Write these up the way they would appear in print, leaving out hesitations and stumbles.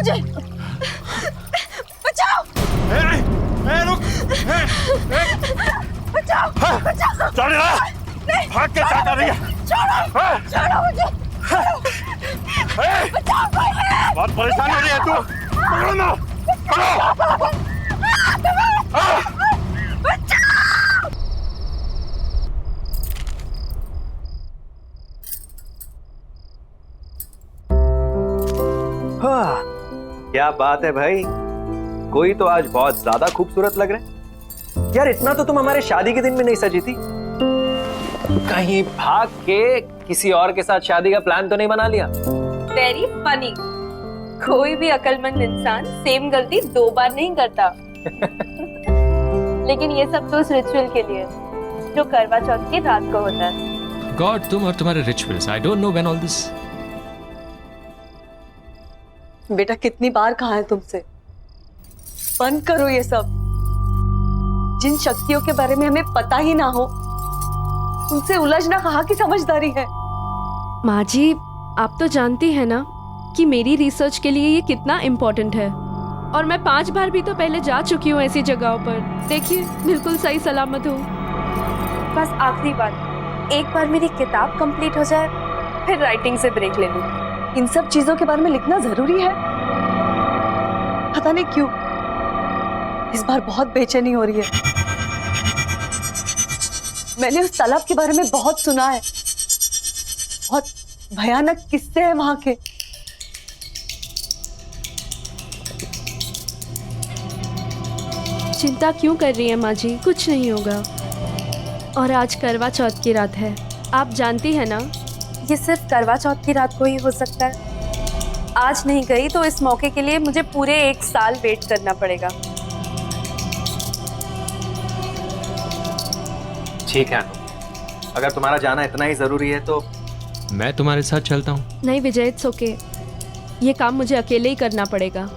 मुझे, बचाओ। रुक। बचाओ, बचाओ। चल भाग के क्या कर रही है? छोड़ो मुझे, बचाओ मुझे। बहुत परेशान हो रही है तू। पकड़ो ना, पकड़ो। क्या बात है भाई, कोई तो आज बहुत ज्यादा खूबसूरत लग रहा है यार। इतना तो तुम हमारे शादी के दिन में नहीं सजी थी। कहीं भाग के किसी और के साथ शादी का प्लान तो नहीं बना लिया? Very funny. कोई भी अक्लमंद इंसान सेम गलती 2 बार नहीं करता। लेकिन ये सब तो उस रिचुअल के लिए जो करवा चौथ की रात को होता है। गॉड, तुम और तुम्हारे rituals, I don't know when all this. बेटा कितनी बार कहा है तुमसे, बंद करो ये सब। जिन शक्तियों के बारे में हमें पता ही ना हो उनसे उलझना कहाँ की समझदारी है। माँ जी, आप तो जानती है ना कि मेरी रिसर्च के लिए ये कितना इम्पोर्टेंट है, और मैं 5 बार भी तो पहले जा चुकी हूँ ऐसी जगहों पर। देखिए, बिल्कुल सही सलामत हूँ। बस आखिरी बार, एक बार मेरी किताब कंप्लीट हो जाए, फिर राइटिंग से ब्रेक ले लूँ। इन सब चीजों के बारे में लिखना जरूरी है? पता नहीं क्यों इस बार बहुत बेचैनी हो रही है। मैंने उस तालाब के बारे में बहुत सुना है, बहुत भयानक किस्से हैं वहां के। चिंता क्यों कर रही है माँ जी, कुछ नहीं होगा। और आज करवा चौथ की रात है, आप जानती है ना। ये सिर्फ करवा चौथ की रात को ही हो सकता है। आज नहीं गई तो इस मौके के लिए मुझे पूरे 1 साल वेट करना पड़ेगा। ठीक है, अगर तुम्हारा जाना इतना ही जरूरी है तो मैं तुम्हारे साथ चलता हूँ। नहीं विजय, इट्स ओके। ये काम मुझे अकेले ही करना पड़ेगा।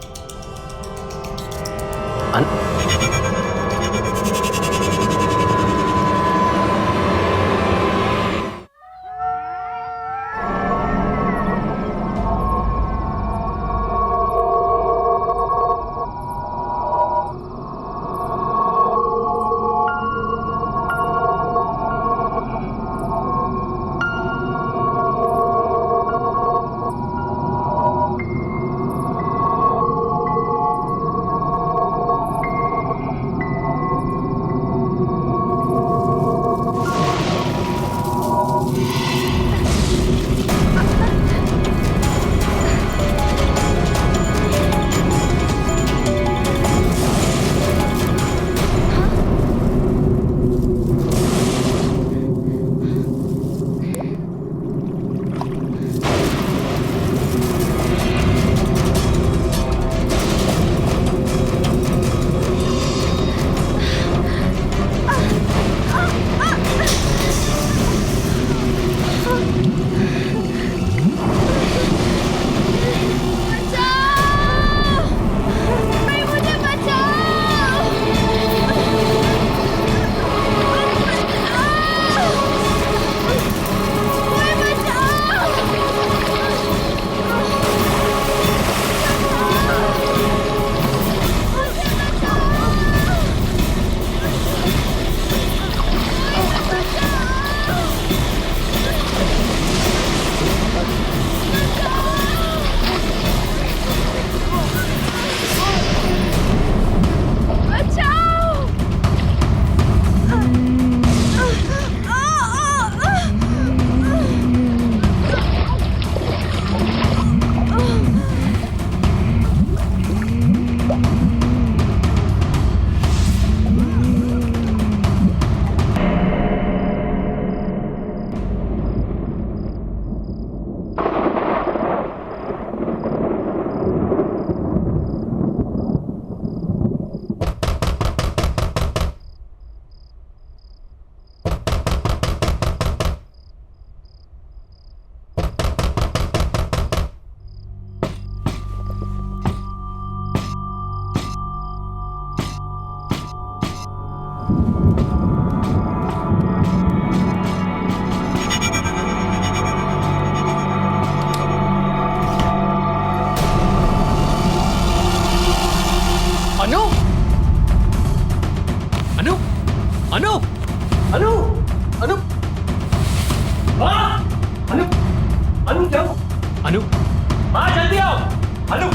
अनु,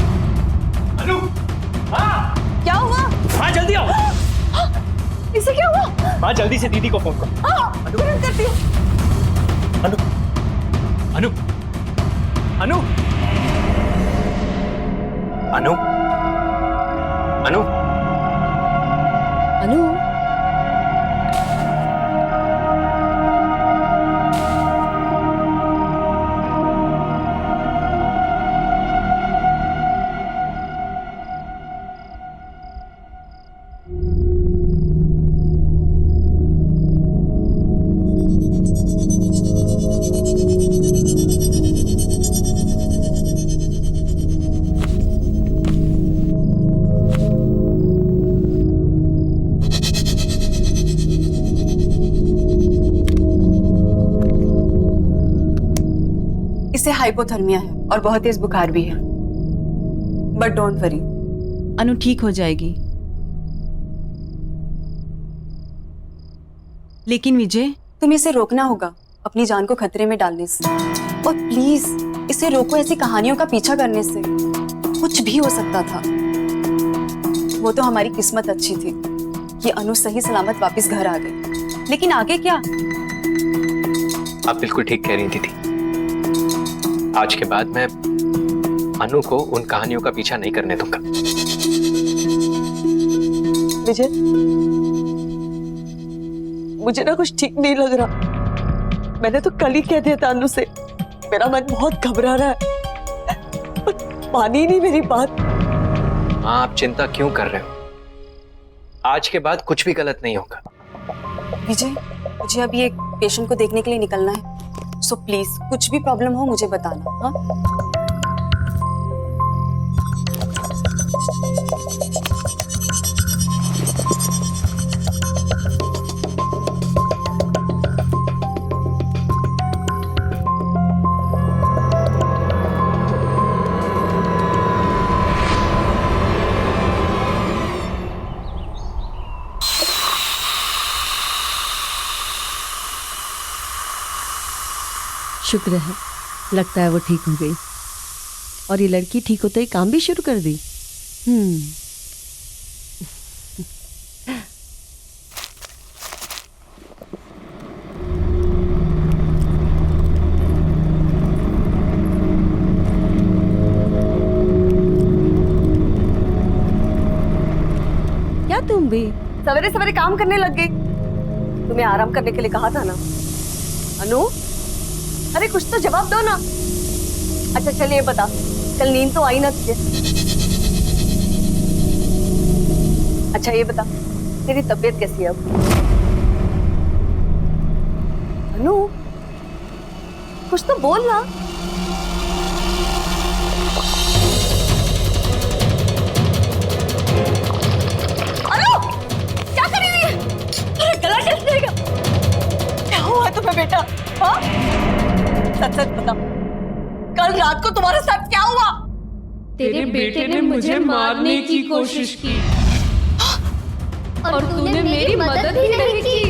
अनु, हाँ, क्या हुआ? हाँ जल्दी आओ। इसे क्या हुआ? हाँ जल्दी से दीदी को फोन करो। हाँ, तुरंत करती हूँ। अनु, अनु, अनु, अनु, अनु, अनु, इसे हाइपोथर्मिया है और बहुत तेज बुखार भी है, बट डोंट वरी, अनु ठीक हो जाएगी। लेकिन विजय, तुम्हें इसे रोकना होगा अपनी जान को खतरे में डालने से, और प्लीज इसे रोको ऐसी कहानियों का पीछा करने से। कुछ भी हो सकता था। वो तो हमारी किस्मत अच्छी थी कि अनु सही सलामत वापस घर आ गई, लेकिन आगे क्या? आप बिल्कुल ठीक कह रही थी दीदी। आज के बाद मैं अनु को उन कहानियों का पीछा नहीं करने दूंगा। विजय, मुझे ना कुछ ठीक नहीं लग रहा। मैंने तो कल ही कह दिया था अनु से, मेरा मन बहुत घबरा रहा है, पर मानी ही नहीं मेरी बात। हाँ, आप चिंता क्यों कर रहे हो? आज के बाद कुछ भी गलत नहीं होगा। विजय, मुझे अभी एक पेशेंट को देखने के लिए निकलना है, सो प्लीज कुछ भी प्रॉब्लम हो मुझे बताना। हाँ, शुक्र है, लगता है वो ठीक हो गई। और ये लड़की ठीक होते ही काम भी शुरू कर दी। क्या तुम भी सवेरे सवेरे काम करने लग गई? तुम्हें आराम करने के लिए कहा था ना। अनु, अरे कुछ तो जवाब दो ना। अच्छा चलिए बता, कल नींद तो आई ना तुझे? अच्छा ये बता, तेरी तबीयत कैसी है अब? अनु, कुछ तो बोल ना। अनु, क्या कर रही है? अरे गला कैसे जाएगा? क्या हुआ तुम्हें बेटा? हाँ? सच सच बता, कल रात को तुम्हारे साथ क्या हुआ? तेरे बेटे ने मुझे मारने की कोशिश की और तूने मेरी मदद ही नहीं की।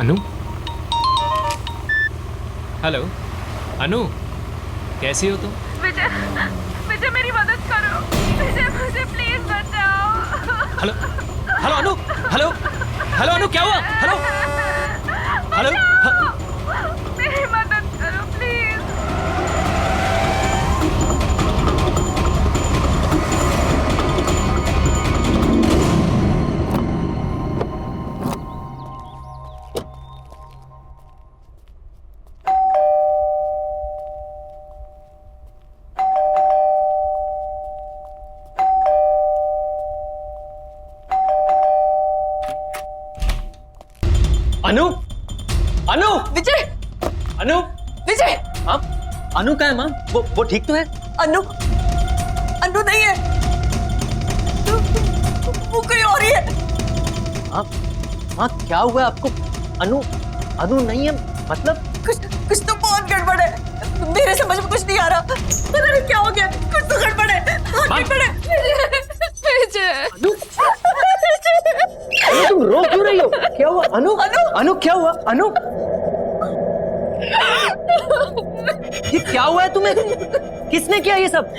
अनु, हेलो अनु, कैसी हो तुम? विजय, विजय मेरी मदद करो। विजय मुझे प्लीज बचाओ। हेलो हेलो अनु, हेलो हेलो अनु, क्या हुआ? हेलो हेलो, मेरी मदद करो प्लीज। अनु, अनु, विजय, अनु, विजय, हाँ, अनु कहाँ है माँ? वो ठीक तो है? अनु, अनु नहीं है, वो कोई और ही है। माँ क्या हुआ है आपको? अनु, अनु नहीं है मतलब? कुछ तो बहुत गड़बड़ है, मेरे समझ में कुछ नहीं आ रहा। पता नहीं क्या हो गया, कुछ तो गड़बड़ है। माँ अनु अनु क्या हुआ अनु? ये क्या हुआ है तुम्हें? किसने किया ये सब?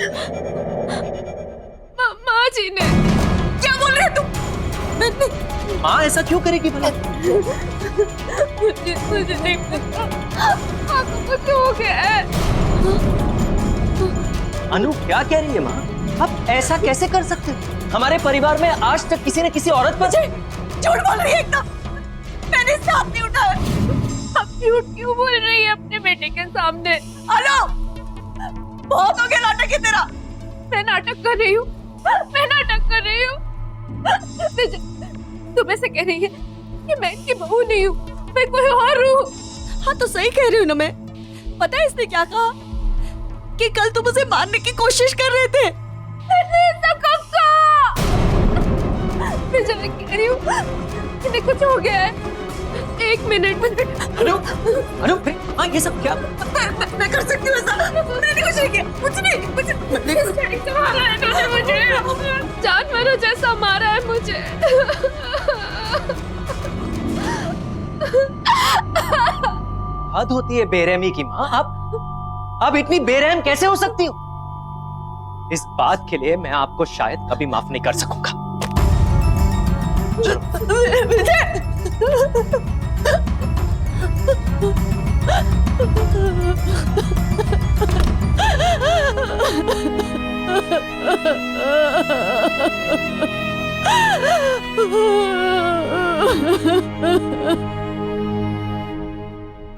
माँ जी ने। क्या बोल रहे हो तुम? माँ ऐसा क्यों करेगी भला? मुझे नहीं पता, आपको कुछ हो गया है। अनु क्या कह रही है माँ? आप ऐसा कैसे कर सकते हो? हमारे परिवार में आज तक किसी न किसी औरत पर झूठ बोल रही है एकदम। मैंने इससे हाथ नहीं उठाया। आप झूठ क्यों बोल रही है अपने बेटे के सामने? अनु, बहुत हो गया नाटक है तेरा। मैं नाटक कर रही हूँ, मैं नाटक कर रही हूँ। तुम ऐसे कह रही है कि मैं इनकी बहू नहीं हूँ, मैं कोई और हूँ। हाँ तो सही कह रही हूँ ना मैं। पता है इसने क्या कहा? कि कल तुम उसे मारने की कोशिश कर रहे थे। मैं जब कह रही हूँ इन्हें कुछ हो गया है। एक मिनट। अनु अनु हाँ ये सब क्या? मैं कर सकती हूँ ऐसा। मैंने कुछ नहीं किया, कुछ नहीं। मारा है इन्होंने मुझे, जानवरों जैसा मारा है मुझे। हद होती है बेरहमी की माँ। आप इतनी बेरहम कैसे हो सकती हो? इस बात के लिए मैं आपको शायद कभी माफ नहीं कर सकूंगा।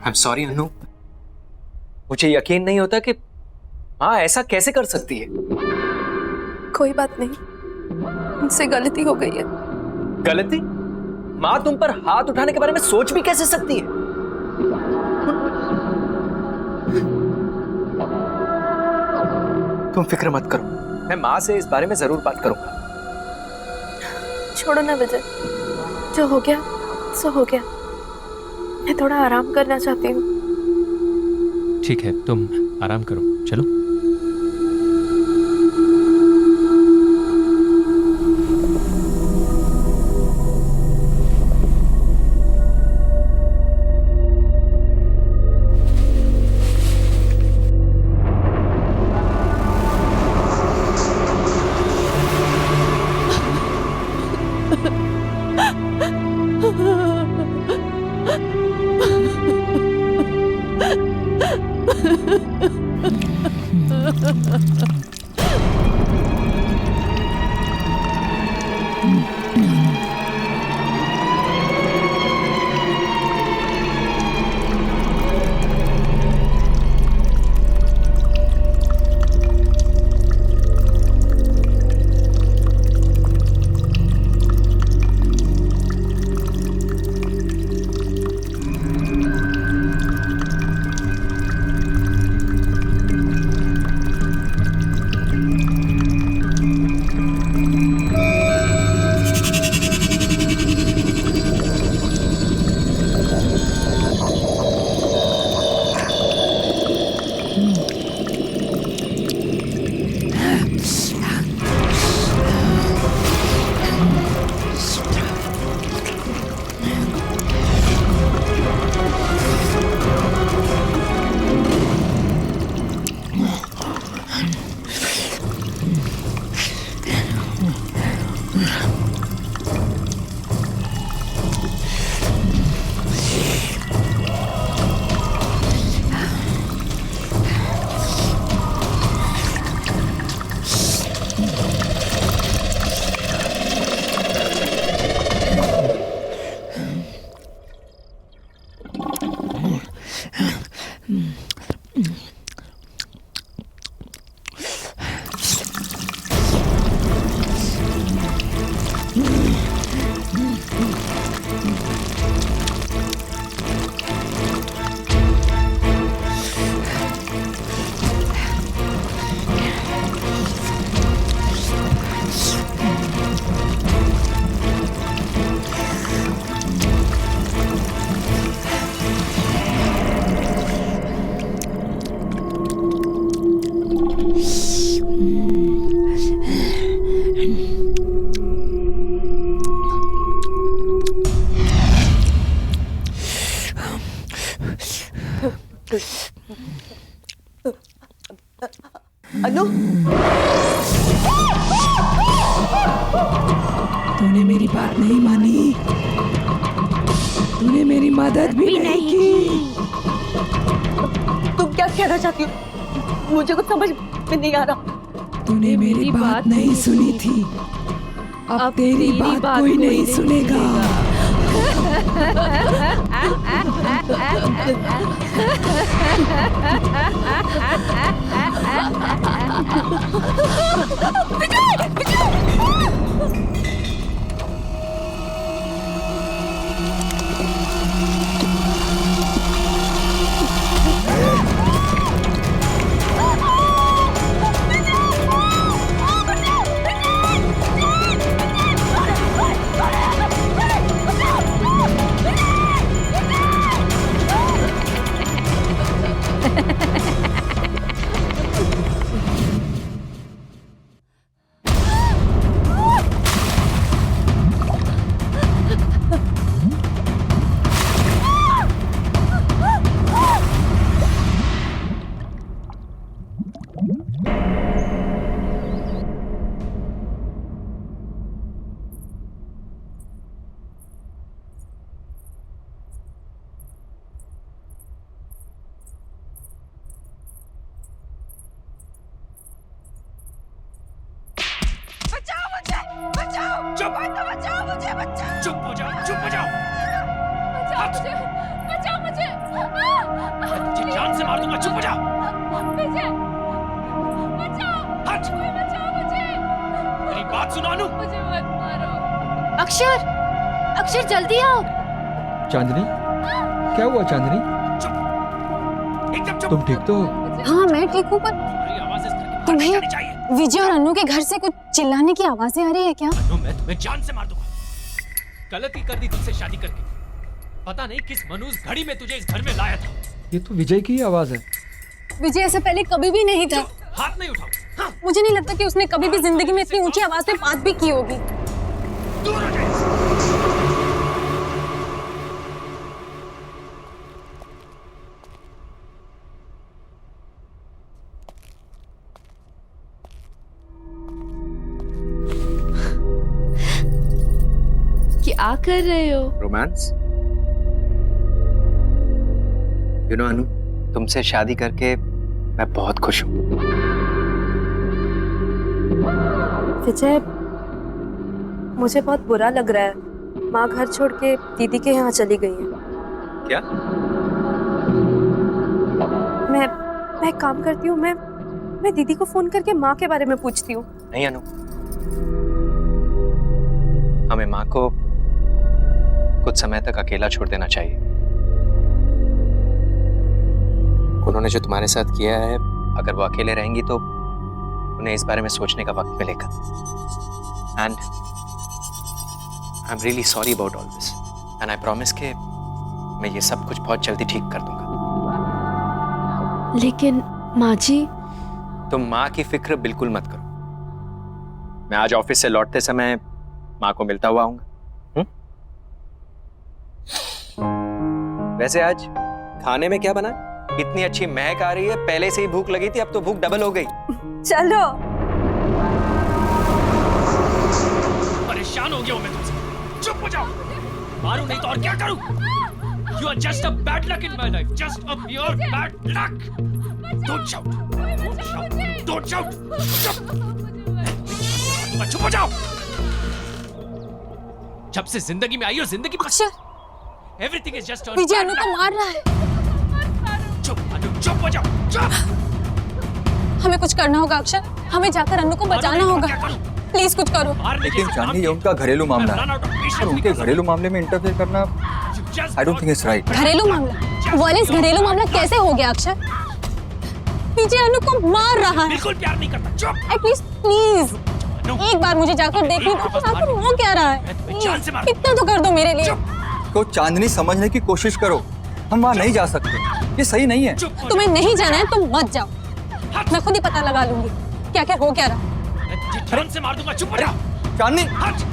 I'm sorry अनु। मुझे यकीन नहीं होता कि माँ ऐसा कैसे कर सकती है। कोई बात नहीं, मुझसे गलती हो गई है। गलती? माँ तुम पर हाथ उठाने के बारे में सोच भी कैसे सकती है? तुम फिक्र मत करो, मैं माँ से इस बारे में जरूर बात करूंगा। छोड़ो ना विजय, जो हो गया सो हो गया। मैं थोड़ा आराम करना चाहती हूँ। ठीक है, तुम आराम करो, चलो। बात नहीं मानी, तूने मेरी मदद भी नहीं की। तुम क्या कहना चाहती हो? मुझे कुछ समझ में नहीं आ रहा। तूने मेरी बात नहीं सुनी थी, अब तेरी बात कोई नहीं सुनेगा। चुप हो जाओ, चुप हो जाओ। बचाओ मुझे। मैं तुझे जान से मार दूंगा। चुप हो जाओ। विजय, बचाओ। हट। कोई बचाओ मुझे। मेरी बात सुनो अनु। मुझे मत मारो। अक्षर, अक्षर जल्दी आओ। चांदनी, क्या हुआ चांदनी? चुप, एकदम चुप। तुम ठीक तो? हाँ मैं ठीक हूँ, पर तुम्हारी आवाज इस घर के बाहर तुम्हें- नहीं जानी चाहिए। विजय और अन्नू के घर से कुछ चिल्लाने की आवाजें आ रही है क्या? अनु, मैं तुम्हें जान से मार दूंगा। गलती कर दी तुझसे शादी करके। पता नहीं किस मनूस घड़ी में तुझे इस घर में लाया था। ये तो विजय की ही आवाज है। विजय ऐसा पहले कभी भी नहीं था। हाथ नहीं उठाओ। हाँ, मुझे नहीं लगता कि उसने कभी भी जिंदगी में इतनी ऊंची आवाज में बात भी की होगी। दूर हो जाए। क्या कर रहे हो? रोमांस। यू नो अनु, तुमसे शादी करके मैं बहुत खुश हूँ। विजय, मुझे बहुत बुरा लग रहा है। माँ घर छोड़ के दीदी के यहाँ चली गई है। क्या? मैं एक काम करती हूँ, मैं दीदी को फोन करके माँ के बारे में पूछती हूँ। नहीं अनु, हमें माँ को कुछ समय तक अकेला छोड़ देना चाहिए। उन्होंने जो तुम्हारे साथ किया है, अगर वो अकेले रहेंगी तो उन्हें इस बारे में सोचने का वक्त मिलेगा। And I am really sorry about all this, and I promise कि मैं ये सब कुछ बहुत जल्दी ठीक कर दूंगा। लेकिन माँ जी, तुम माँ की फिक्र बिल्कुल मत करो। मैं आज ऑफिस से लौटते समय माँ को मिलता हुआ आऊंगा। वैसे आज खाने में क्या बना? इतनी अच्छी महक आ रही है, पहले से ही भूख लगी थी, अब तो भूख डबल हो गई। चलो। परेशान हो गया हूं मैं तुमसे। चुप हो जाओ। मारू नहीं तो और क्या करूं? You are just a bad luck in my life. Just a pure bad luck. Don't shout. Don't shout. Don't shout. चुप. चुप हो जाओ। जब से जिंदगी में आई हो, जिंदगी में अक्षर, everything is just a Vijay bad अनु को luck. मार रहा है। चुप अनु, चुप हो जाओ। चुप। हमें कुछ करना होगा अक्षर, हमें जाकर अन्नू को बचाना होगा। प्लीज कुछ करो। लेकिन चांदनी, ये उनका घरेलू मामला है और उनके घरेलू मामले में इंटरफेयर करना I don't think it's right. घरेलू मामला? वॉलेस, घरेलू मामला कैसे हो गया अक्षर? विजय अनु को मार रहा है। बिल्कुल प्यार नहीं करता। चुप। एटलीस्ट प्लीज एक बार मुझे जाकर देखने दो, आखिर हो क्या रहा है। जान से मार। इतना तो कर दो मेरे लिए। को चांदनी समझने की कोशिश करो, हम वहाँ नहीं जा सकते, ये सही नहीं है। तुम्हें नहीं जाना है तुम मत जाओ, मैं खुद ही पता लगा लूंगी क्या क्या हो क्या रहा। जान से मार दूंगा। चुप हो जाओ। चांदनी,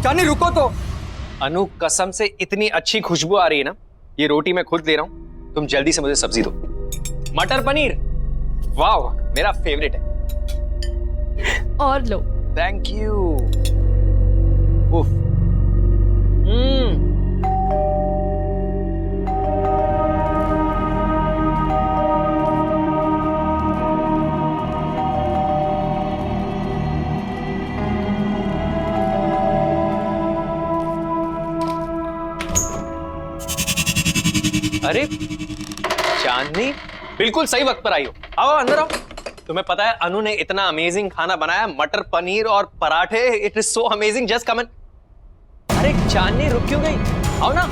चांदनी रुको तो। अनु, कसम से इतनी अच्छी खुशबू आ रही है ना, ये रोटी मैं खुद दे रहा हूँ, तुम जल्दी से मुझे सब्जी दो। मटर पनीर, वाह, मेरा फेवरेट है। और लो। Thank you. उफ, अरे चांदनी, बिल्कुल सही वक्त पर आई हो। आओ अंदर आओ। तुम्हें पता है अनु ने इतना अमेजिंग खाना बनाया, मटर पनीर और पराठे। It is so amazing, just come in. अरे चांदनी रुक क्यों गई? आओ ना।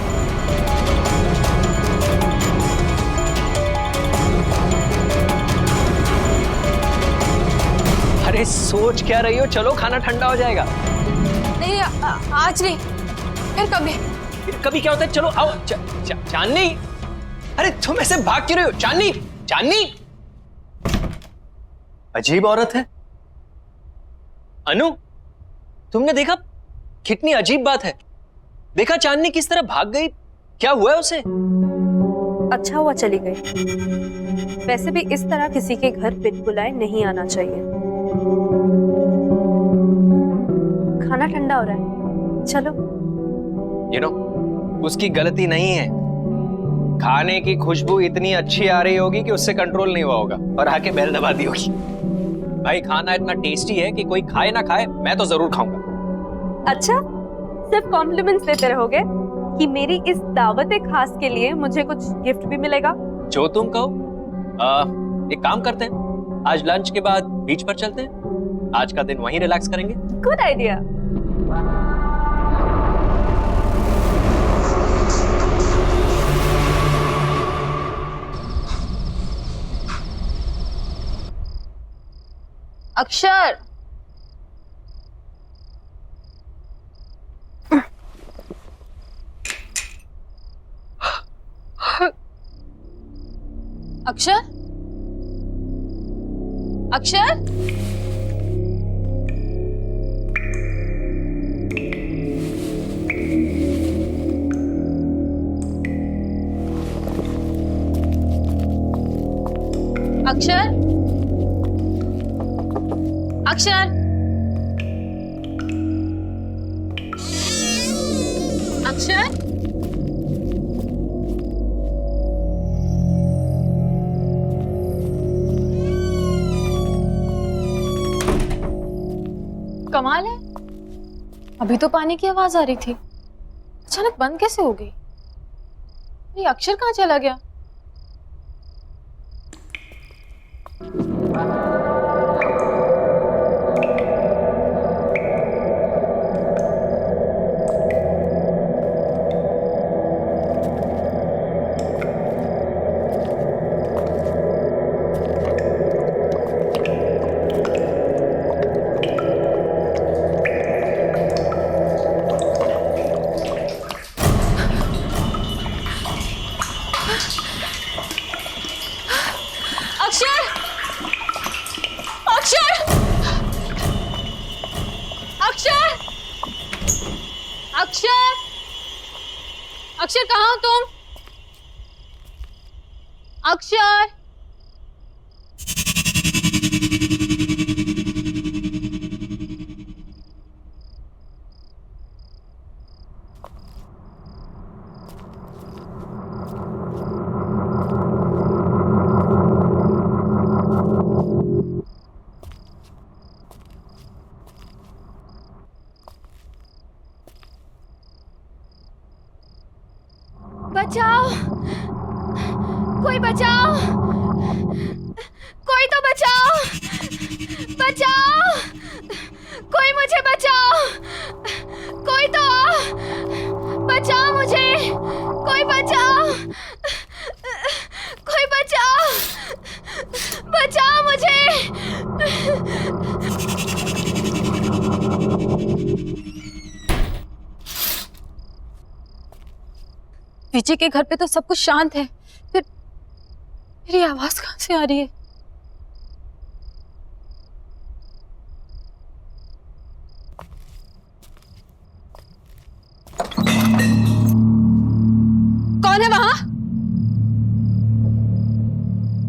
अरे सोच क्या रही हो? चलो खाना ठंडा हो जाएगा। नहीं आज नहीं, फिर कभी। फिर कभी क्या होता है? चलो आओ। चांदनी, अरे तुम ऐसे भाग क्यों रहे हो? चांदनी, चांदनी, अजीब औरत है। अनु, तुमने देखा? कितनी अजीब बात है। देखा चांदनी किस तरह भाग गई? क्या हुआ है उसे? अच्छा हुआ चली गई। वैसे भी इस तरह किसी के घर बिन बुलाए नहीं आना चाहिए। खाना ठंडा हो रहा है, चलो। यू नो, उसकी गलती नहीं है। खाने की खुशबू इतनी अच्छी आ रही होगी कि उससे कंट्रोल नहीं हुआ होगा और आके बेल दबा दी होगी। भाई खाना इतना टेस्टी है कि कोई खाए ना खाए, मैं तो जरूर खाऊंगा। अच्छा, सिर्फ कॉम्प्लीमेंट्स देते रहोगे कि मेरी इस दावत खास के लिए मुझे कुछ गिफ्ट भी मिलेगा? जो तुम कहो। एक काम करते हैं, आज लंच के बाद बीच पर चलते हैं। आज का दिन वहीं रिलैक्स करेंगे। Good idea. अक्षर, अक्षर, अक्षर, अक्षर, अक्षर, अक्षर, कमाल है, अभी तो पानी की आवाज आ रही थी, अचानक बंद कैसे हो गई? ये अक्षर कहाँ चला गया? अक्षर, अक्षर कहाँ हो तुम? अक्षर, बचाओ, कोई बचाओ, कोई तो बचाओ, बचाओ, कोई मुझे बचाओ, कोई तो बचाओ मुझे, कोई बचाओ, कोई बचाओ, बचाओ मुझे। विजय के घर पे तो सब कुछ शांत है, फिर मेरी आवाज कहाँ से आ रही है? कौन है वहां?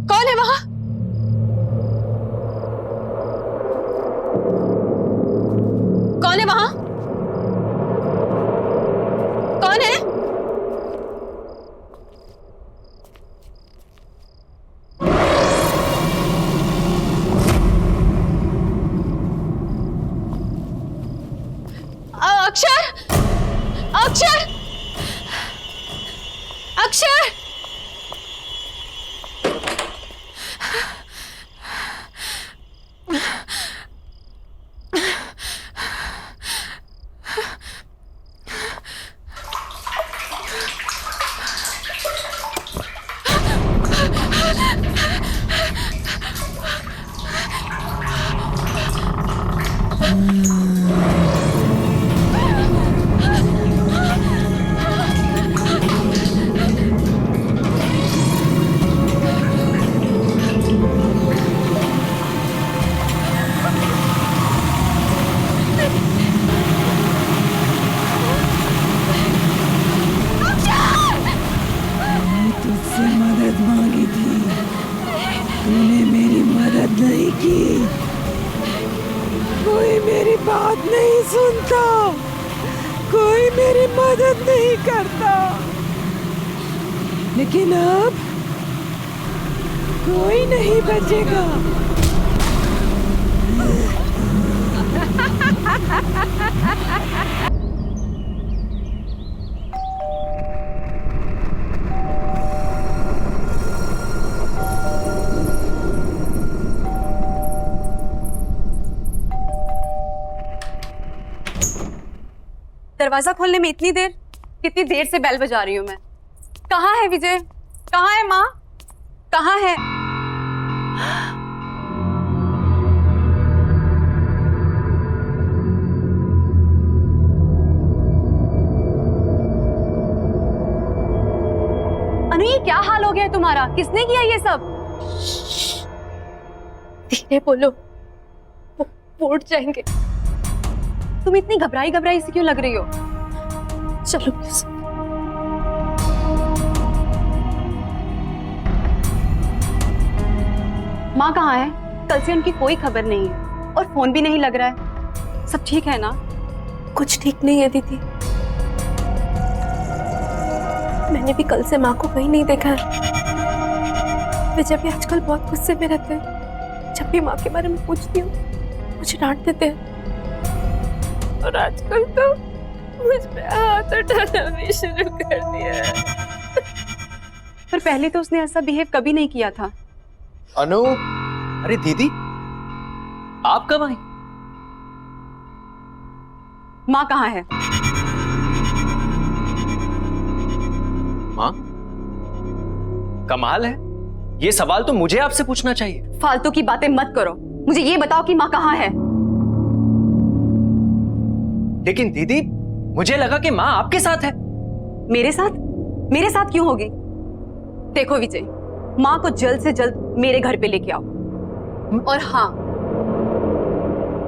कौन है वहां? कौन है वहां? अक्षर, अक्षर, अक्षर। तुझसे मदद मांगी थी, तूने मेरी मदद नहीं की। कोई मेरी बात नहीं सुनता, कोई मेरी मदद नहीं करता। लेकिन अब कोई नहीं बचेगा। दरवाजा खोलने में इतनी देर? कितनी देर से बेल बजा रही हूँ मैं। कहाँ है विजय? कहाँ है माँ? कहाँ है? अनु, ये क्या हाल हो गया है तुम्हारा? किसने किया ये सब? धीरे बोलो, वो उठ जाएंगे। तुम इतनी घबराई घबराई सी क्यों लग रही हो? चलो प्लीज। माँ कहाँ है? कल से उनकी कोई खबर नहीं है और फोन भी नहीं लग रहा है। सब ठीक है ना? कुछ ठीक नहीं है दीदी। मैंने भी कल से माँ को कहीं नहीं देखा है। विजय भी आजकल बहुत गुस्से में रहते हैं। जब भी माँ के बारे में पूछती हूँ मुझे डांट देते हैं, और आजकल तो मुझ पे हाथ उठाना भी शुरू कर दिया है। पर पहले तो उसने ऐसा बिहेव कभी नहीं किया था। अनु, अरे दीदी, आप कब आई? माँ कहाँ है? माँ? कमाल है, ये सवाल तो मुझे आपसे पूछना चाहिए। फालतू की बातें मत करो। मुझे ये बताओ कि माँ कहाँ है? लेकिन दीदी, मुझे लगा कि माँ आपके साथ है। मेरे साथ? मेरे साथ क्यों होगी? देखो विजय, माँ को जल्द से जल्द मेरे घर पे लेके आओ। और हाँ,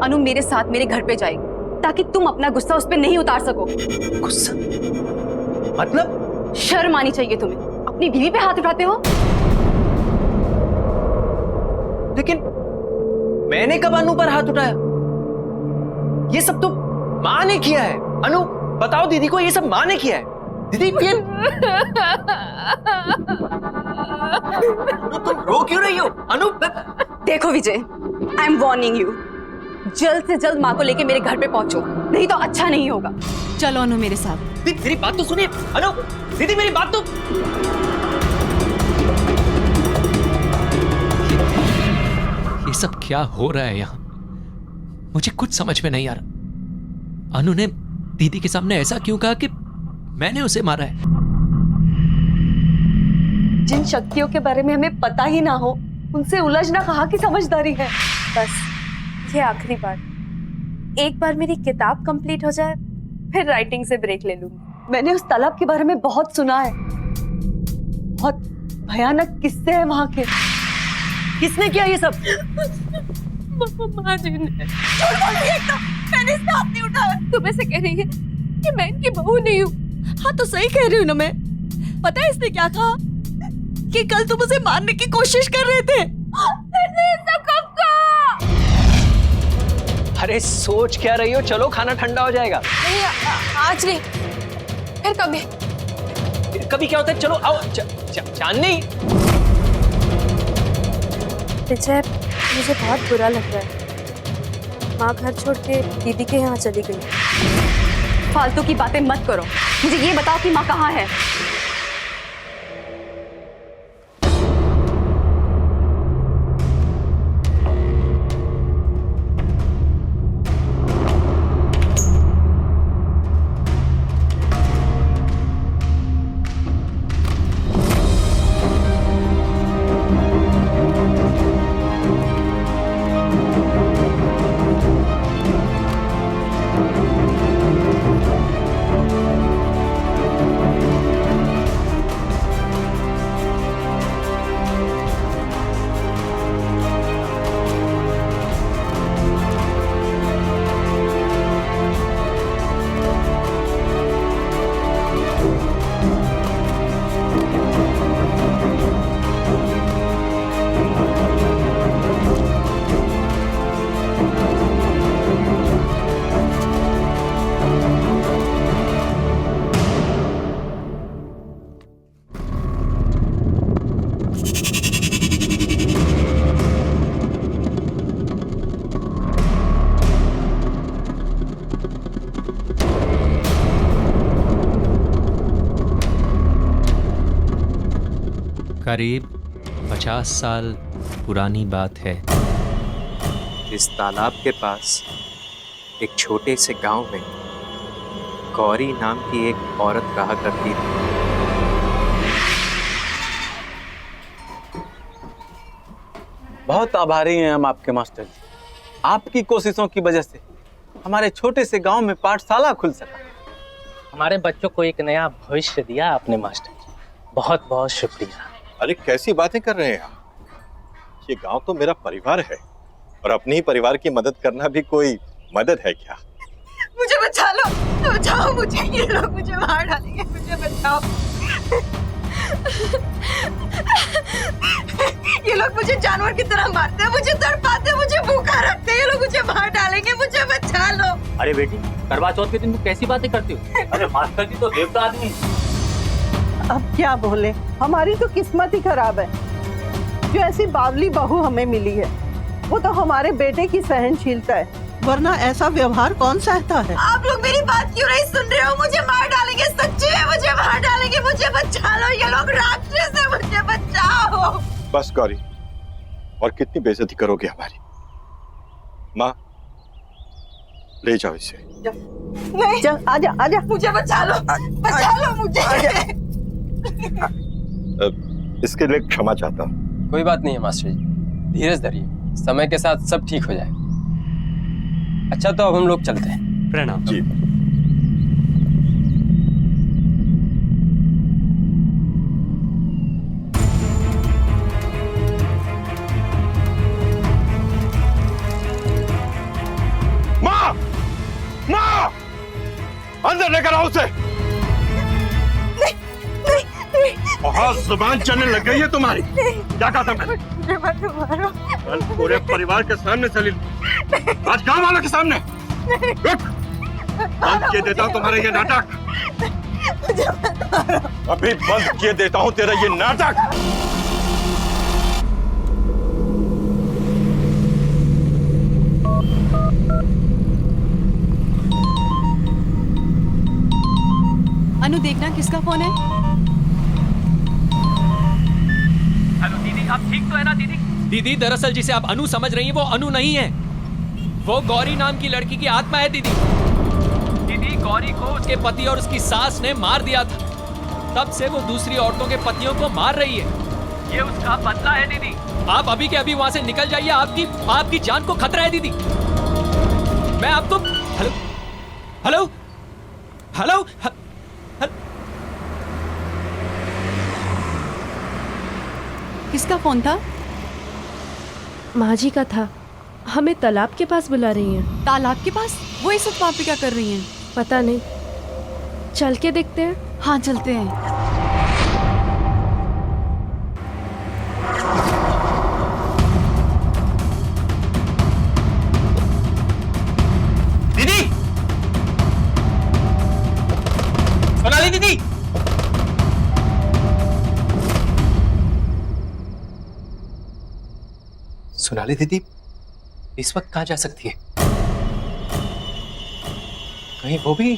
अनु मेरे साथ मेरे घर पे जाएगी ताकि तुम अपना गुस्सा उस पे नहीं उतार सको। गुस्सा? मतलब? शर्म आनी चाहिए तुम्हें। अपनी बीवी पे हाथ उठाते हो। लेकिन मैंने कब अनु पर हाथ उठाया? ये सब तो माँ ने किया है। अनु, बताओ दीदी को, ये सब माँ ने किया है। दीदी ये अनु, तुम रो क्यों रही हो? अनु, देखो विजय, आई एम वार्निंग यू, जल्द से जल्द माँ को लेके मेरे घर पे पहुंचो, नहीं तो अच्छा नहीं होगा। चलो अनु मेरे साथ। दीदी मेरी बात तो सुनिए। अनु, दीदी मेरी बात तो। ये सब क्या हो रहा है यहाँ? मुझे कुछ समझ में नहीं आ रहा। अनु ने दीदी के सामने ऐसा क्यों कहा कि मैंने उसे मारा है? जिन शक्तियों के बारे में हमें पता ही ना हो, उनसे उलझना कहाँ की समझदारी है। बस ये आखिरी बार, एक बार मेरी किताब कंप्लीट हो जाए फिर राइटिंग से ब्रेक ले लूंगी। मैंने उस तालाब के बारे में बहुत सुना है। बहुत भयानक किस्से हैं वहां के। किसने किया ये सब? माँ जी ने। झूठ बोल रही है एकदम। मैंने इसका हाथ नहीं उठाया। तुम ऐसे कह रही है कि मैं इनकी बहू नहीं हूँ? हाँ तो सही कह रही हूँ ना मैं। पता है इसने क्या कहा? कि कल तुम उसे मारने की कोशिश कर रहे थे। अरे सोच क्या रही हो? चलो खाना ठंडा हो जाएगा। नहीं, आज नहीं, फिर कभी। फिर कभी क्या होता है? चलो आओ। चांदनी, विजय, मुझे बहुत बुरा लग रहा है। माँ घर छोड़ के दीदी के यहाँ चली गई। फालतू की बातें मत करो। मुझे ये बताओ कि माँ कहाँ है? करीब 50 साल पुरानी बात है। इस तालाब के पास एक छोटे से गांव में गौरी नाम की एक औरत रहा करती थी। बहुत आभारी हैं हम आपके मास्टर जी। आपकी कोशिशों की वजह से हमारे छोटे से गांव में पाठशाला खुल सका। हमारे बच्चों को एक नया भविष्य दिया आपने मास्टर जी, बहुत बहुत शुक्रिया। अरे कैसी बातें कर रहे हैं आप? ये गांव तो मेरा परिवार है और अपने ही परिवार की मदद करना भी कोई मदद है क्या? मुझे बचा लो, बचाओ मुझे, ये लोग मुझे मार डालेंगे, मुझे बचाओ। ये लोग मुझे जानवर की तरह मारते हैं, मुझे तड़पाते हैं, मुझे भूखा रखते हैं, ये लोग मुझे मार डालेंगे, मुझे बचा लो। अरे बेटी, करवा चौथ के दिन तुम कैसी बातें करती हो? अरे मास्टर जी तो देवता आदमी। अब क्या बोले, हमारी तो किस्मत ही खराब है जो ऐसी बावली बहू हमें मिली है। वो तो हमारे बेटे की सहनशीलता है, वरना ऐसा व्यवहार कौन सहता है। आप लोग मेरी बात क्यों नहीं सुन रहे हो? मुझे मार डालेंगे, सच्ची में मुझे मार डालेंगे, मुझे बचा लो, ये लोग राक्षस है, मुझे बचाओ। बस गौरी, और कितनी बेइज्जती करोगे हमारी? माँ, ले जाओ इसे। नहीं, चल आजा आजा, मुझे बचा लो मुझे। इसके लिए क्षमा चाहता हूँ। कोई बात नहीं है मास्टर जी, धीरज धरिए, समय के साथ सब ठीक हो जाए। अच्छा तो अब हम लोग चलते हैं। प्रणाम जी। माँ, माँ, अंदर लेकर आओ उसे। बहुत जुबान चलने लग गई है तुम्हारी। क्या कहा था मैंने? कल पूरे परिवार के सामने चली, आज गांव वालों के सामने। रुक, बंद किए देता हूँ तुम्हारा ये नाटक। अभी बंद किए देता हूँ तेरा ये नाटक। अनु, देखना किसका फोन है। हेलो दीदी, आप ठीक तो है ना दीदी? दीदी, दरअसल जिसे आप अनु समझ रही हैं वो अनु नहीं है, वो गौरी नाम की लड़की की आत्मा है दीदी। दीदी, गौरी को उसके पति और उसकी सास ने मार दिया था, तब से वो दूसरी औरतों के पतियों को मार रही है। ये उसका बदला है दीदी। आप अभी के अभी वहां से निकल जाइए, आपकी जान को खतरा है दीदी। मैं आपको हेलो हेलो हेलो किसका फोन था? माँ जी का था। हमें तालाब के पास बुला रही हैं। तालाब के पास? वो इस वक्त वहाँ पे क्या कर रही हैं? पता नहीं, चल के देखते हैं। हाँ चलते हैं। दीदी, सोनाली दीदी। सोनाली दीदी इस वक्त कहाँ जा सकती है? कहीं वो भी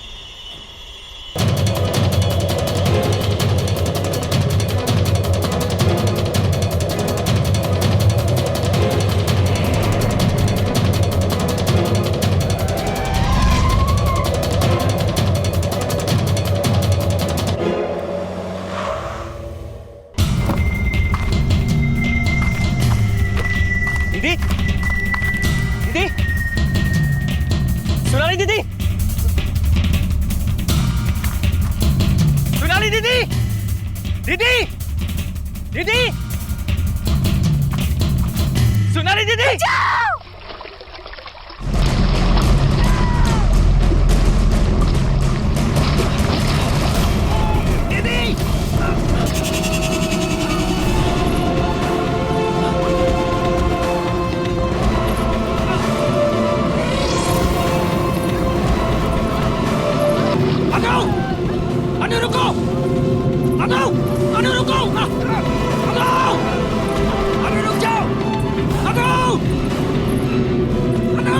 सोनाली दीदी, दीदी, दीदी, सोनाली दीदी, अनु रुको, अनु, अनु रुको, अनु, अनु रुक जाओ, अनु, अनु,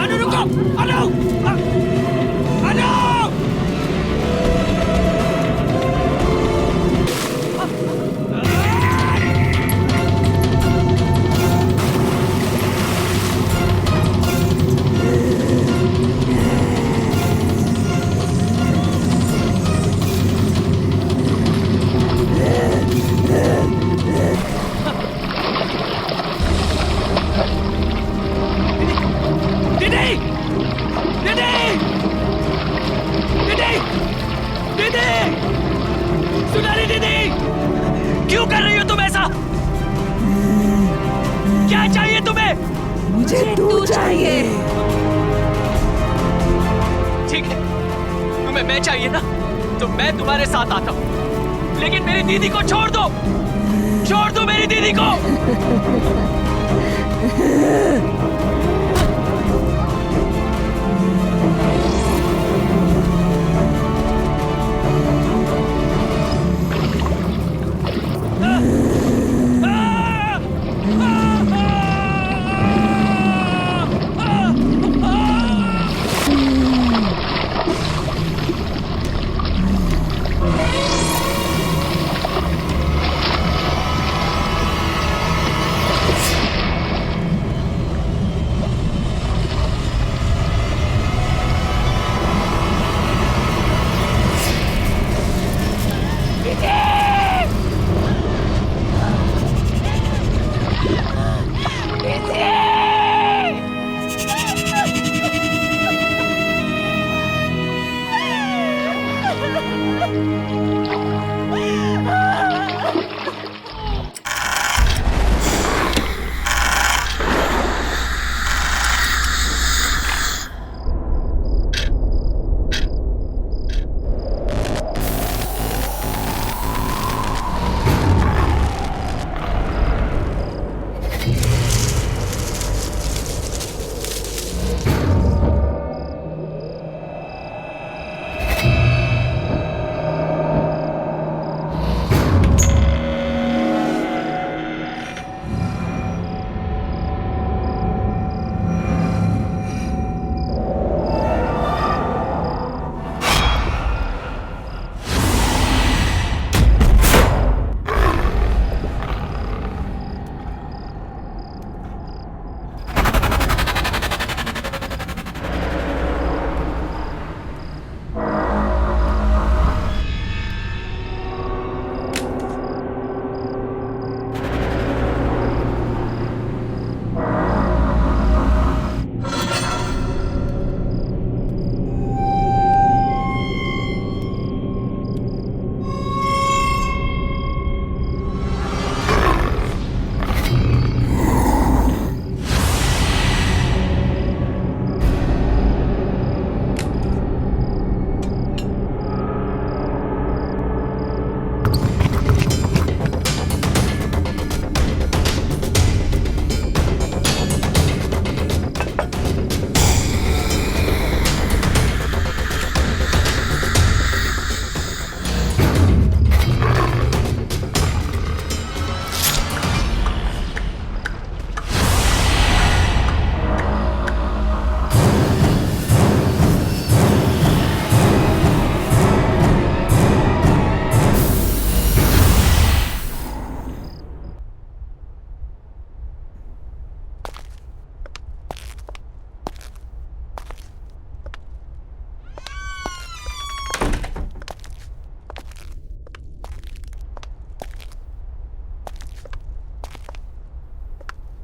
अनु रुको, अनु, अनु। क्यों कर रही हो तुम ऐसा? क्या चाहिए तुम्हें? मुझे तू चाहिए। ठीक है, तुम्हें मैं चाहिए ना, तो मैं तुम्हारे साथ आता हूँ, लेकिन मेरी दीदी को छोड़ दो, छोड़ दो मेरी दीदी को।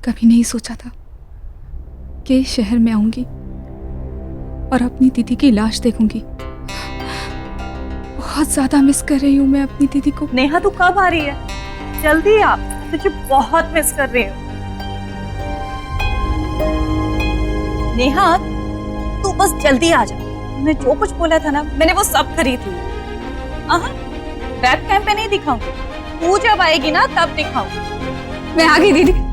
कभी नहीं सोचा था कि इस शहर में आऊंगी और अपनी दीदी की लाश देखूंगी। बहुत ज्यादा मिस कर रही हूँ मैं अपनी दीदी को। नेहा तू कब आ रही है? जल्दी आ, तुझे बहुत मिस कर रही हूँ। नेहा तू बस जल्दी आ जा। मैं जो कुछ बोला था ना, मैंने वो सब करी थी। वेब कैम पे नहीं दिखाऊंगी, तू जब आएगी ना तब दिखाऊंगी। मैं आ गई दीदी।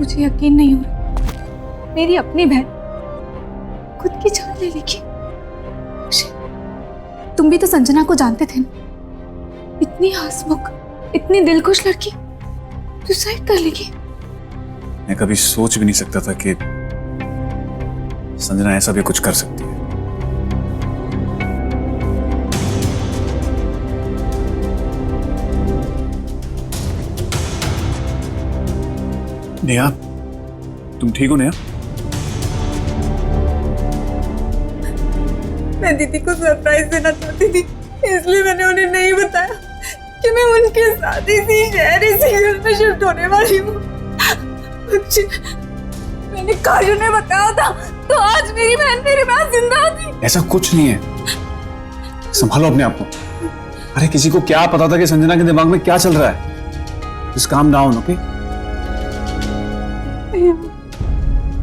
मुझे यकीन नहीं हो रहा, मेरी अपनी बहन खुद की जान ले लेगी। तुम भी तो संजना को जानते थे ना, इतनी हंसमुख, इतनी दिलखुश लड़की सुसाइड कर लेगी। मैं कभी सोच भी नहीं सकता था कि संजना ऐसा भी कुछ कर सकती है। नेहा, तुम ठीक हो नेहा? मैं दीदी को सरप्राइज देना चाहती थी, इसलिए मैंने उन्हें नहीं बताया कि मैं उनके साथ इसी शहर, इसी घर में शिफ्ट होने वाली हूँ। मैंने काश उन्हें बताया था तो आज मेरी बहन मेरे पास जिंदा थी। ऐसा कुछ नहीं है, संभालो अपने आप को। अरे किसी को क्या पता था कि संजना के दिमाग में क्या चल रहा है? Just calm down, okay?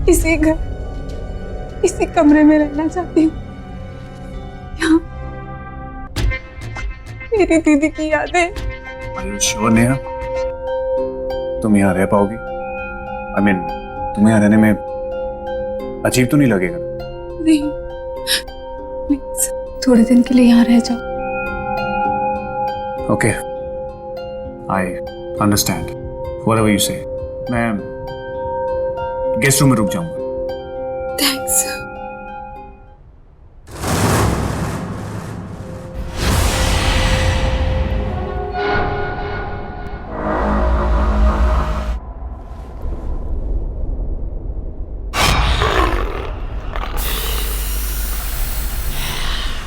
इसी घर, इसी कमरे में रहना चाहती हूँ। यहाँ मेरी दीदी की यादें। Are you sure Neha? तुम यहाँ रह पाओगी? I mean, तुम्हें यहाँ रहने में अजीब तो नहीं लगेगा? नहीं, प्लीज थोड़े दिन के लिए यहाँ रह जाओ। Okay, I understand. Whatever you say. मैं गेस्ट रूम में रुक जाऊंगा। थैंक्स।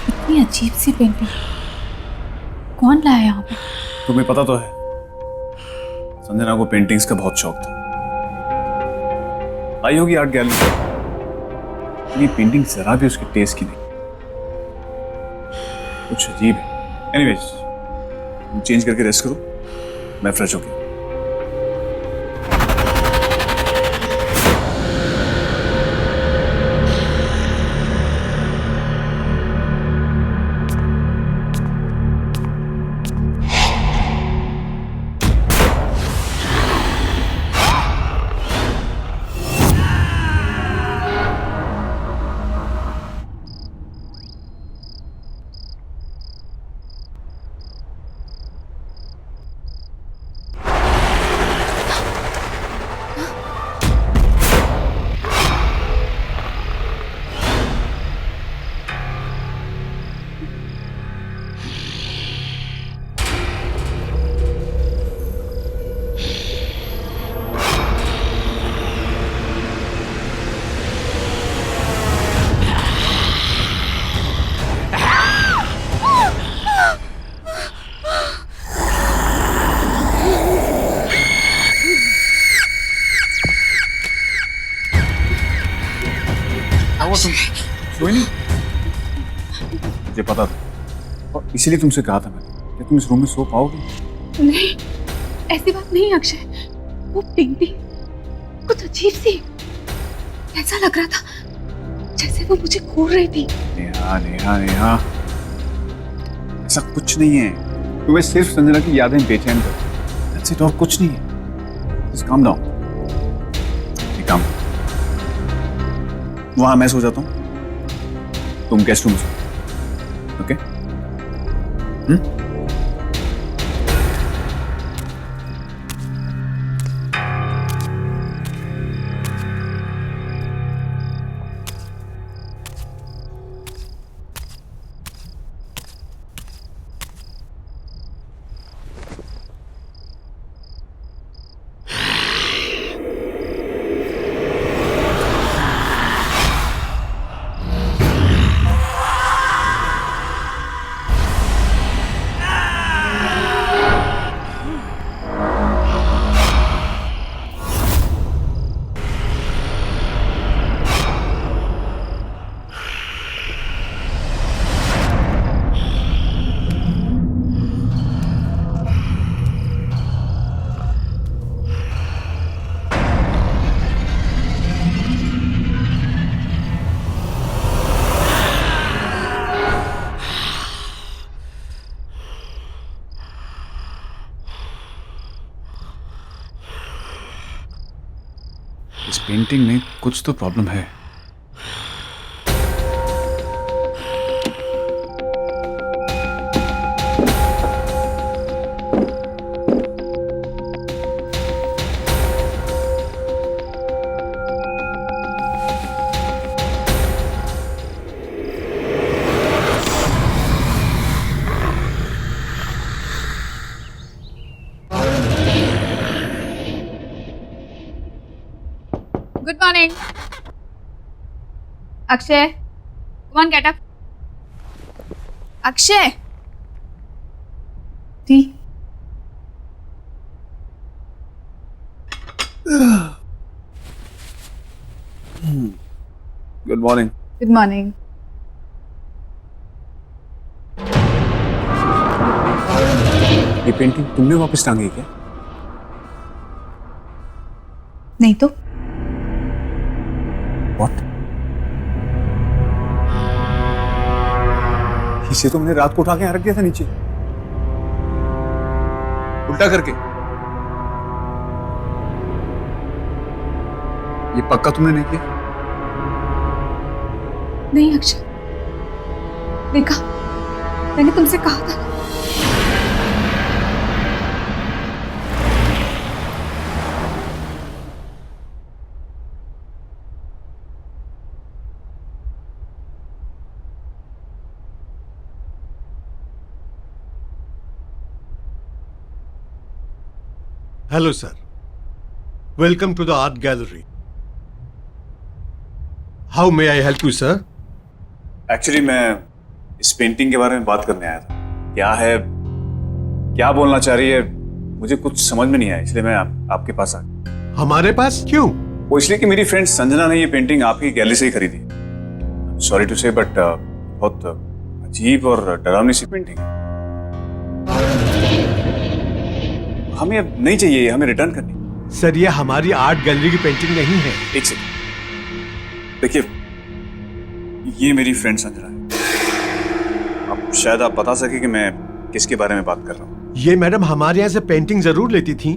इतनी अजीब सी पेंटिंग कौन लाया यहाँ पे? तुम्हें पता तो है, संजना को पेंटिंग्स का बहुत शौक था। आई होगी आर्ट गैलरी। ये पेंटिंग जरा भी उसके टेस्ट की नहीं, कुछ अजीब है। एनीवेज, तुम चेंज करके रेस्ट करो, मैं फ्रेश होके। सोई नहीं? मुझे पता था और इसीलिए तुमसे कहा था मैंने कि तुम इस रूम में सो पाओगी। नहीं, ऐसी बात नहीं अक्षय। वो पेंटिंग कुछ अजीब सी, ऐसा लग रहा था जैसे वो मुझे घूर रही थी। नेहा नेहा नेहा, ऐसा कुछ नहीं है। तुम्हें सिर्फ संजना की यादें बेचैन कर, that's it, और कुछ नहीं है। Just calm down। एक काम, वहां मैं सो जाता हूँ, तुम गेस्ट रूम में सो, ओके? इस पेंटिंग में कुछ तो प्रॉब्लम है। Good morning. Akshay, come on, get up. Akshay. Tea. Good morning. Good morning. ये पेंटिंग तुमने वापस टांगी क्या? नहीं तो What? इसे तो मैंने रात को उठा के यहाँ रख दिया था नीचे, उल्टा करके। ये पक्का तुमने नहीं किया? नहीं अक्षय, देखा, मैंने तुमसे कहा था। Hello, sir. Welcome to the art gallery. How may I help you, sir? Actually मैं इस पेंटिंग के बारे में बात करने आया था। क्या है, क्या बोलना चाह रही है, मुझे कुछ समझ में नहीं आया, इसलिए मैं आपके पास आ गया। हमारे पास क्यों? वो इसलिए कि मेरी फ्रेंड संजना ने ये पेंटिंग आपकी गैलरी से ही खरीदी। सॉरी टू से, बट बहुत अजीब और डरावनी सी पेंटिंग है। हमें अब नहीं चाहिए, हमें रिटर्न करनी। सर, ये हमारी आर्ट गैलरी की पेंटिंग नहीं है। एक सेकंड, देखिए, ये मेरी फ्रेंड संजना है। अब शायद आप बता सके कि मैं किसके बारे में बात कर रहा हूँ। ये मैडम हमारे यहाँ से पेंटिंग जरूर लेती थी,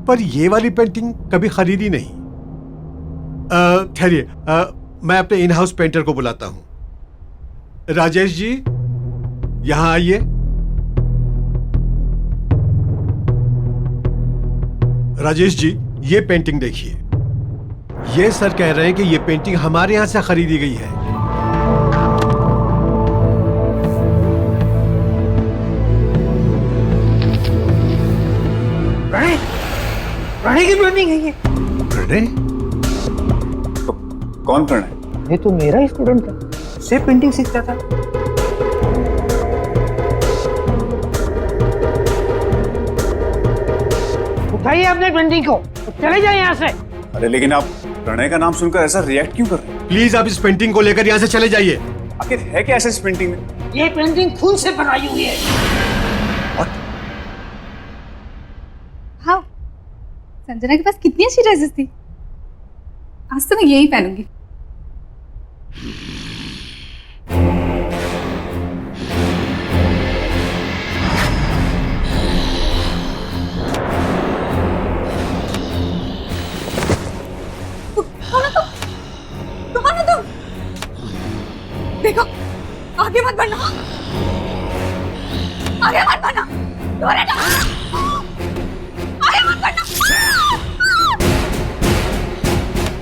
पर ये वाली पेंटिंग कभी खरीदी नहीं। ठहरिए, मैं अपने इन हाउस पेंटर को बुलाता हूँ। राजेश जी, यहाँ आइए। राजेश जी, ये पेंटिंग देखिए। ये सर कह रहे हैं कि ये पेंटिंग हमारे यहाँ से खरीदी गई है। प्रणय की पेंटिंग है ये। प्रणय? कौन प्रणय? ये तो मेरा ही स्टूडेंट था, से पेंटिंग सीखता था। उठाइए अपने पेंटिंग को, चले जाए यहाँ से। अरे लेकिन आप प्रणय का नाम सुनकर ऐसा रिएक्ट क्यों कर रहे हैं? प्लीज आप इस पेंटिंग को लेकर यहाँ से चले जाइए। आखिर है क्या ऐसा इस पेंटिंग में? ये पेंटिंग खून से बनाई हुई है। हाँ, संजना के पास कितनी अच्छी ड्रेसेस थी। आज तो मैं यही पहनूंगी। देखो, आगे मत बढ़ना। आगे मत बढ़ना, दूर हटो, आगे मत बढ़ना,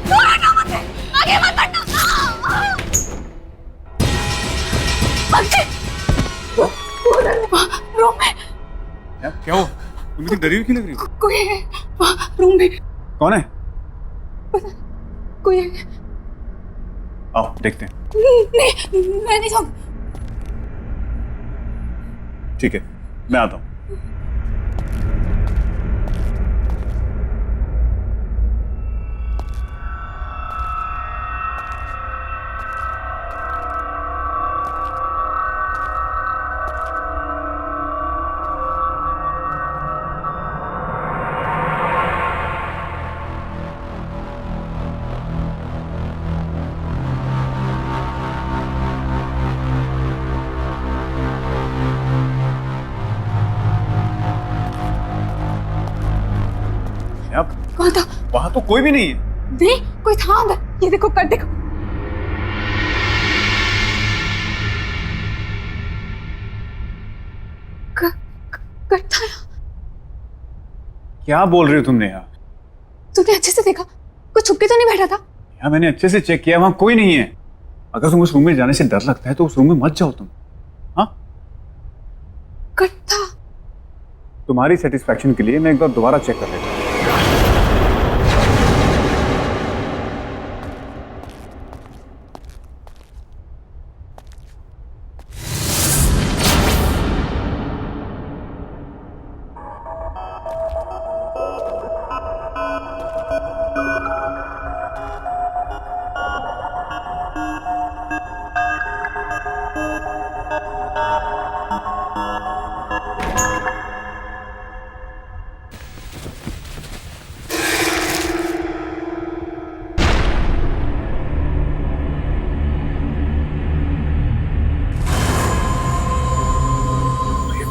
दूर हटो मुझसे, आगे मत बढ़ना। अक्षय, रूम में क्या हो? तुम इतनी डरी हुई क्यों लग रही हो? कोई है वहाँ रूम में, कौन है? कोई है। आओ देखते हैं। नहीं, मैं नहीं जाऊँ। ठीक है, मैं आता हूँ। कौन था? वहां तो कोई भी नहीं है। नहीं, कोई था अंदर। ये देखो, कट देखो। कट था यहाँ। क्या बोल रहे हो तुमने यार? तुमने अच्छे से देखा? कुछ छुप के तो नहीं बैठा था? यार मैंने अच्छे से चेक किया, वहां कोई नहीं है। अगर तुम उस रूम में जाने से डर लगता है तो उस रूम में मत जाओ तुम। हाँ, कट था। तुम्हारी सेटिस्फैक्शन के लिए मैं एक बार दोबारा चेक कर लेता हूँ।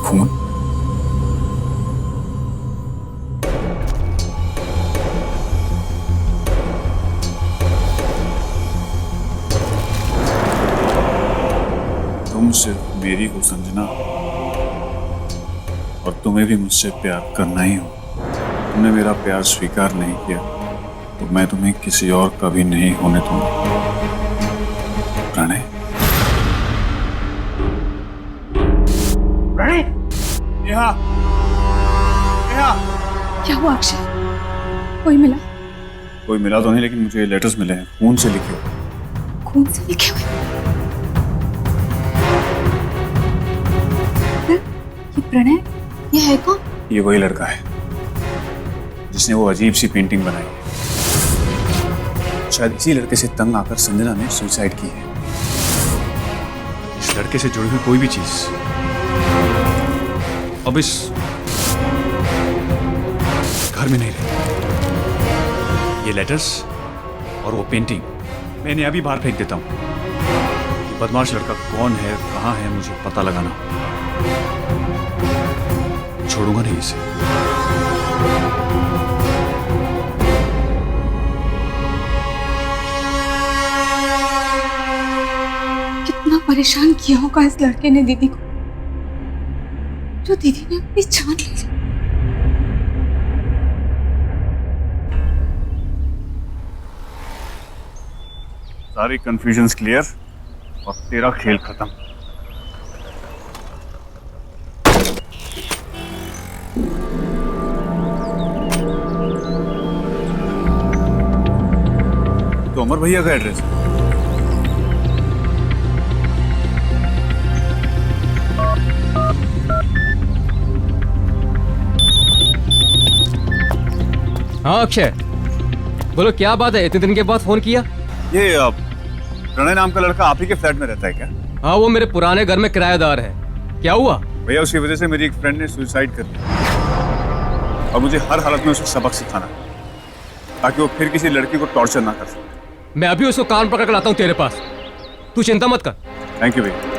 खून? तुम सिर्फ मेरी हो संजना, और तुम्हें भी मुझसे प्यार करना ही हो। तुमने मेरा प्यार स्वीकार नहीं किया तो मैं तुम्हें किसी और का भी नहीं होने दूंगा। प्रणय, यहाँ क्या हुआ अक्षय? कोई मिला? कोई मिला तो नहीं, लेकिन मुझे ये लेटर्स मिले हैं, खून से लिखे हुए। खून से लिखे हुए? ये प्रणय, ये है कौन? ये वही लड़का है जिसने वो अजीब सी पेंटिंग बनाई है। शायद इसी लड़के से तंग आकर संजना ने सुसाइड की है। इस लड़के से जुड़ी हुई कोई भी चीज अब इस घर में नहीं रही। ये लेटर्स और वो पेंटिंग मैं इन्हें अभी बाहर फेंक देता हूँ। ये बदमाश लड़का कौन है, कहाँ है, मुझे पता लगाना। छोड़ूंगा नहीं इसे। कितना परेशान किया होगा इस लड़के ने दीदी को, जो दीदी ने अपनी जान ले ली। सारी कंफ्यूजन्स क्लियर और तेरा खेल खत्म। तो अमर भैया का एड्रेस है। हाँ अक्षय, बोलो क्या बात है, इतने दिन के बाद फोन किया? ये प्रणय नाम का लड़का आप ही के फ्लैट में रहता है क्या? हाँ, वो मेरे पुराने घर में किराएदार है। क्या हुआ? भैया उसकी वजह से मेरी एक फ्रेंड ने सुसाइड कर लिया और मुझे हर हालत में उसे सबक सिखाना ताकि वो फिर किसी लड़की को टॉर्चर ना कर सके। मैं अभी उसको कान पकड़ कर लाता हूँ तेरे पास, तू चिंता मत कर। थैंक यू भैया।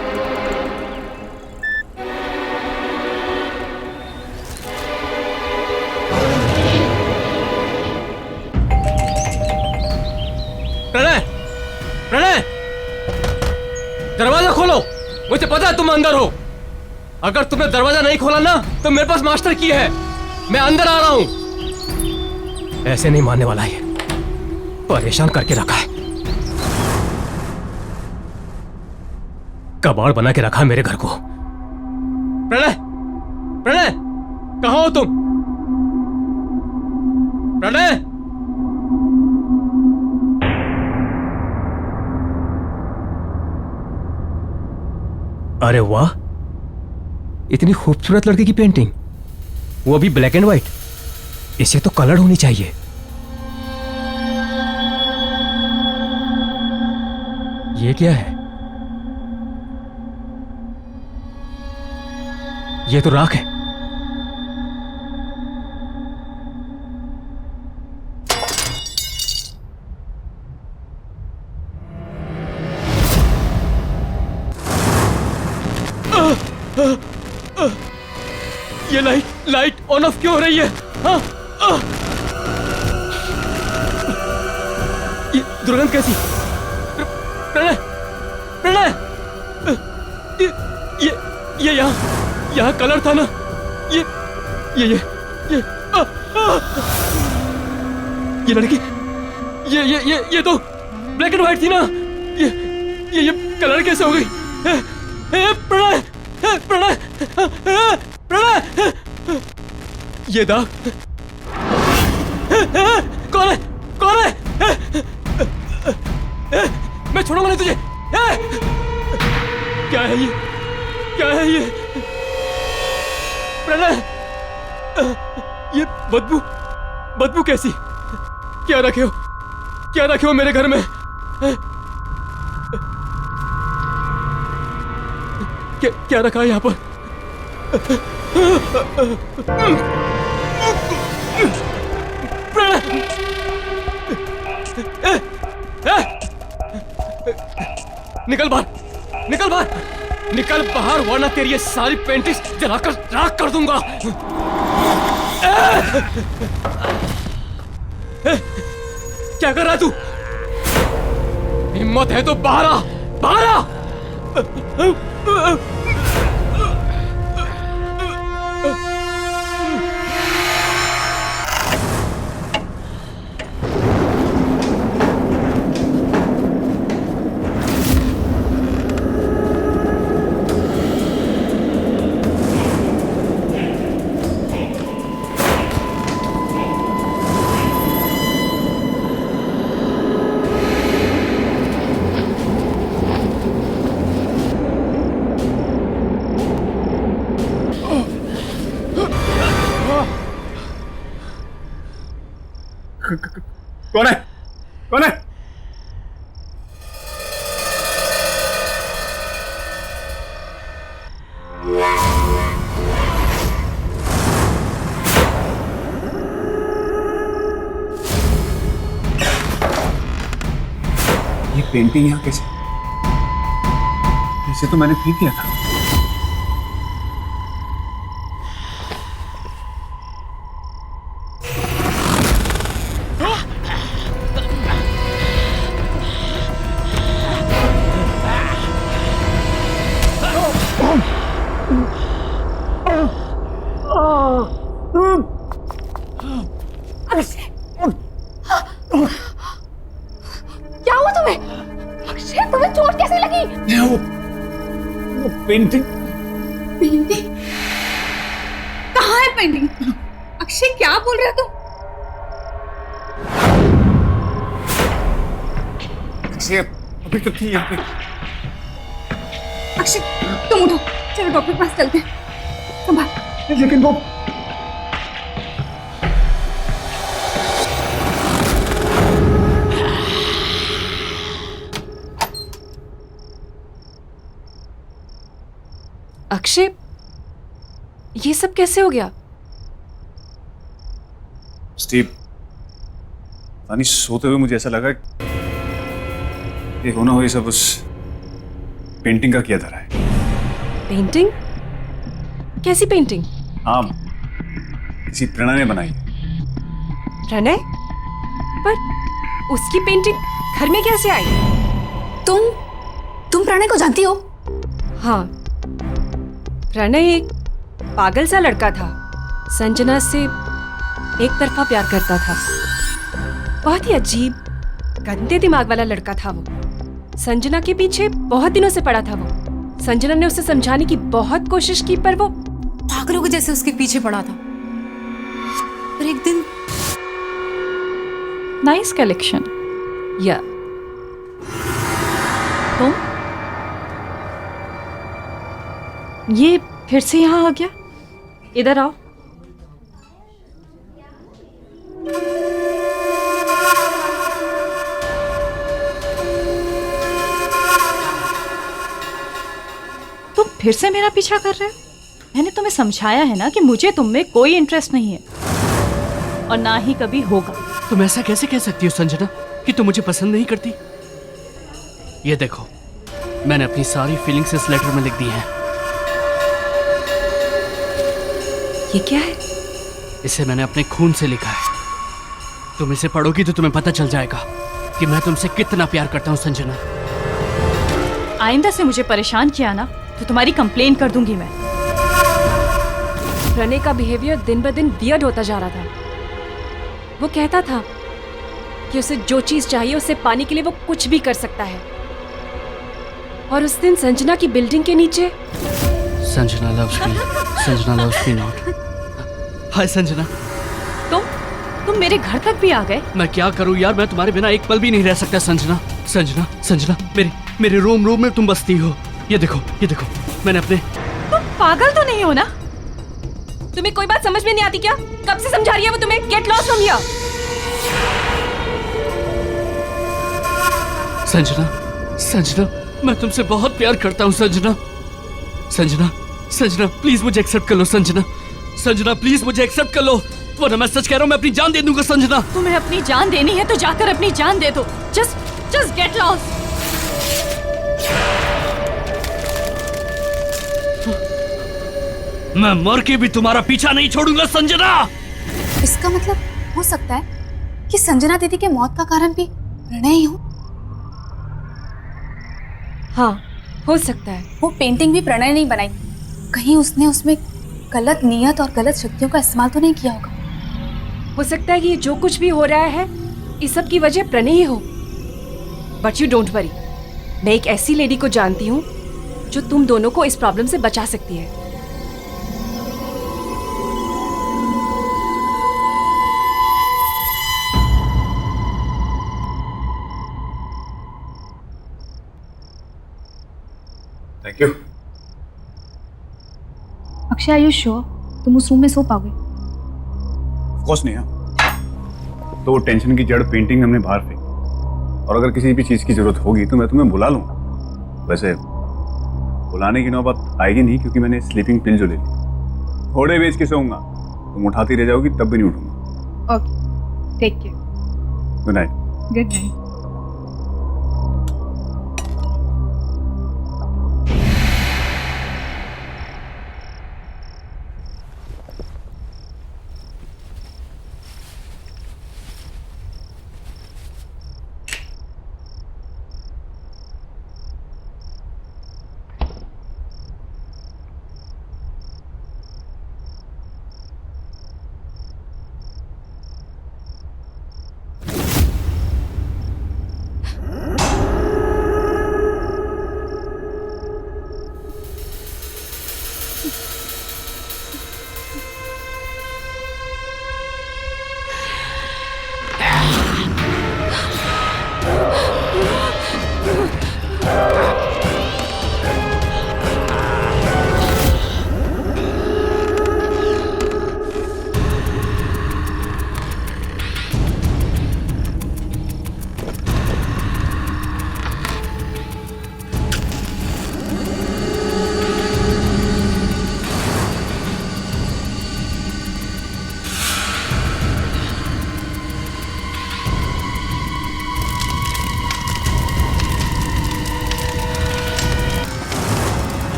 प्रणय, प्रणय, दरवाजा खोलो, मुझे पता है तुम अंदर हो। अगर तुमने दरवाजा नहीं खोला ना तो मेरे पास मास्टर की है, मैं अंदर आ रहा हूं। ऐसे नहीं मानने वाला ये, परेशान करके रखा है, कबाड़ बना के रखा है मेरे घर को। प्रणय, प्रणय, कहां हो तुम? प्रणय, अरे वाह, इतनी खूबसूरत लड़की की पेंटिंग, वो भी ब्लैक एंड व्हाइट। इसे तो कलर होनी चाहिए। ये क्या है? ये तो राख है। ये लाइट ऑन ऑफ क्यों हो रही है? ये दुर्गंध कैसी? प्रणय, प्रणय, ये यहाँ कलर था ना? ये लड़की, ये तो ब्लैक एंड व्हाइट थी ना? ये कलर कैसे हो गई? प्रणय, प्रणय, प्रणय, ये दाग कौन है? कौन है? मैं छोड़ूंगा नहीं तुझे। क्या है ये? क्या है ये? प्रणय, ये बदबू कैसी? क्या रखे हो? क्या रखे हो मेरे घर में? क्या रखा है यहाँ पर? निकल बाहर, निकल बाहर, निकल बाहर, वरना तेरी ये सारी पेंटिंग्स जलाकर राख कर दूंगा। क्या कर रहा है तू? हिम्मत है तो बाहर आ, बाहर आ। कौन है? कौन है? ये पेंटिंग यहाँ कैसे? इसे तो मैंने फेंक दिया था। क्या हुआ तुम्हें? अक्षय, तुम्हें चोट कैसे लगी? वो पेंटिंग। पेंटिंग? कहाँ है पेंटिंग? अक्षय, क्या बोल रहे हो तुम? अक्षय अभी तो थी यहाँ पे। अक्षय, तुम उठो, चलो डॉक्टर के पास चलते हैं। संभाल। लेकिन वो अक्षय, ये सब कैसे हो गया? स्टीव, पानी सोते हुए मुझे ऐसा लगा ये होना हो ये सब उस पेंटिंग का किया धरा है। पेंटिंग? कैसी पेंटिंग? हाँ, किसी प्रणय ने बनाई है। प्रणय? पर उसकी पेंटिंग घर में कैसे आई? तुम प्रणय को जानती हो? हाँ, प्रणय एक पागल सा लड़का था, संजना से एक तरफा प्यार करता था। बहुत ही अजीब गंदे दिमाग वाला लड़का था वो। संजना के पीछे बहुत दिनों से पड़ा था वो। संजना ने उसे समझाने की बहुत कोशिश की पर वो पागलों के जैसे उसके पीछे पड़ा था। पर एक दिन नाइस कलेक्शन। या तुम ये फिर से यहाँ आ गया? इधर आओ। तुम फिर से मेरा पीछा कर रहे हो? मैंने तुम्हें समझाया है ना कि मुझे तुम में कोई इंटरेस्ट नहीं है और ना ही कभी होगा। तुम ऐसा कैसे कह सकती हो संजना कि तुम मुझे पसंद नहीं करती? ये देखो, मैंने अपनी सारी फीलिंग्स इस लेटर में लिख दी हैं। ये क्या है? इसे मैंने अपने खून से लिखा है। तुम इसे पढ़ोगी तो तुम्हें पता चल जाएगा कि मैं तुमसे कितना प्यार करता हूँ संजना। आइंदा से मुझे परेशान किया ना तो तुम्हारी कंप्लेन कर दूंगी मैं। प्रणय का बिहेवियर दिन ब दिन वियर्ड होता जा रहा था। वो कहता था कि उसे जो चीज चाहिए उसे पाने के लिए वो कुछ भी कर सकता है। और उस दिन संजना की बिल्डिंग के नीचे Sanjana loves me. Sanjana loves me not. हाय संजना। तुम मेरे घर तक भी आ गए? मैं क्या करूं यार, मैं तुम्हारे बिना एक पल भी नहीं रह सकता संजना। संजना संजना मेरे रोम में तुम बसती हो। ये देखो मैंने अपने। तुम पागल तो नहीं हो ना? तुम्हें कोई बात समझ में नहीं आती क्या? कब से समझा रही है वो तुम्हें? Get lost from here. Sanjana मैं तुमसे बहुत प्यार करता हूँ संजना। संजना प्लीज मुझे एक्सेप्ट कर लो संजना प्लीज मुझे एक्सेप्ट कर लो, वरना मैं सच कह रहा हूँ मैं अपनी जान दे दूंगा संजना। तुम्हें अपनी जान देनी है तो जाकर अपनी जान दे दो। Just get lost. मैं मर के भी तुम्हारा पीछा नहीं छोड़ूंगा संजना। इसका मतलब हो सकता है कि संजना दीदी के मौत का कारण भी प्रणय ही हो। हाँ, हो सकता है। वो पेंटिंग भी प्रणय नहीं बनाई, कहीं उसने उसमें गलत नियत और गलत शक्तियों का इस्तेमाल तो नहीं किया होगा। हो सकता है कि जो कुछ भी हो रहा है इस सब की वजह प्रणय ही हो। बट यू डोंट वरी, मैं एक ऐसी लेडी को जानती हूँ जो तुम दोनों को इस प्रॉब्लम से बचा सकती है। Thank you. Akshay, are you sure तुम उस रूम में सो पाओगे? ऑफ कोर्स नहीं। हाँ, तो वो टेंशन की जड़ पेंटिंग हमने बाहर फेंकी, और अगर किसी भी चीज़ की जरूरत होगी तो मैं तुम्हें बुला लूँगा। वैसे बुलाने की नौबत आएगी नहीं, क्योंकि मैंने स्लीपिंग पिल जो ले ली, थोड़े बेच के सोऊंगा, तुम उठाती रह जाओगी तब भी नहीं उठूंगा। Okay, take care. Good night. Good night.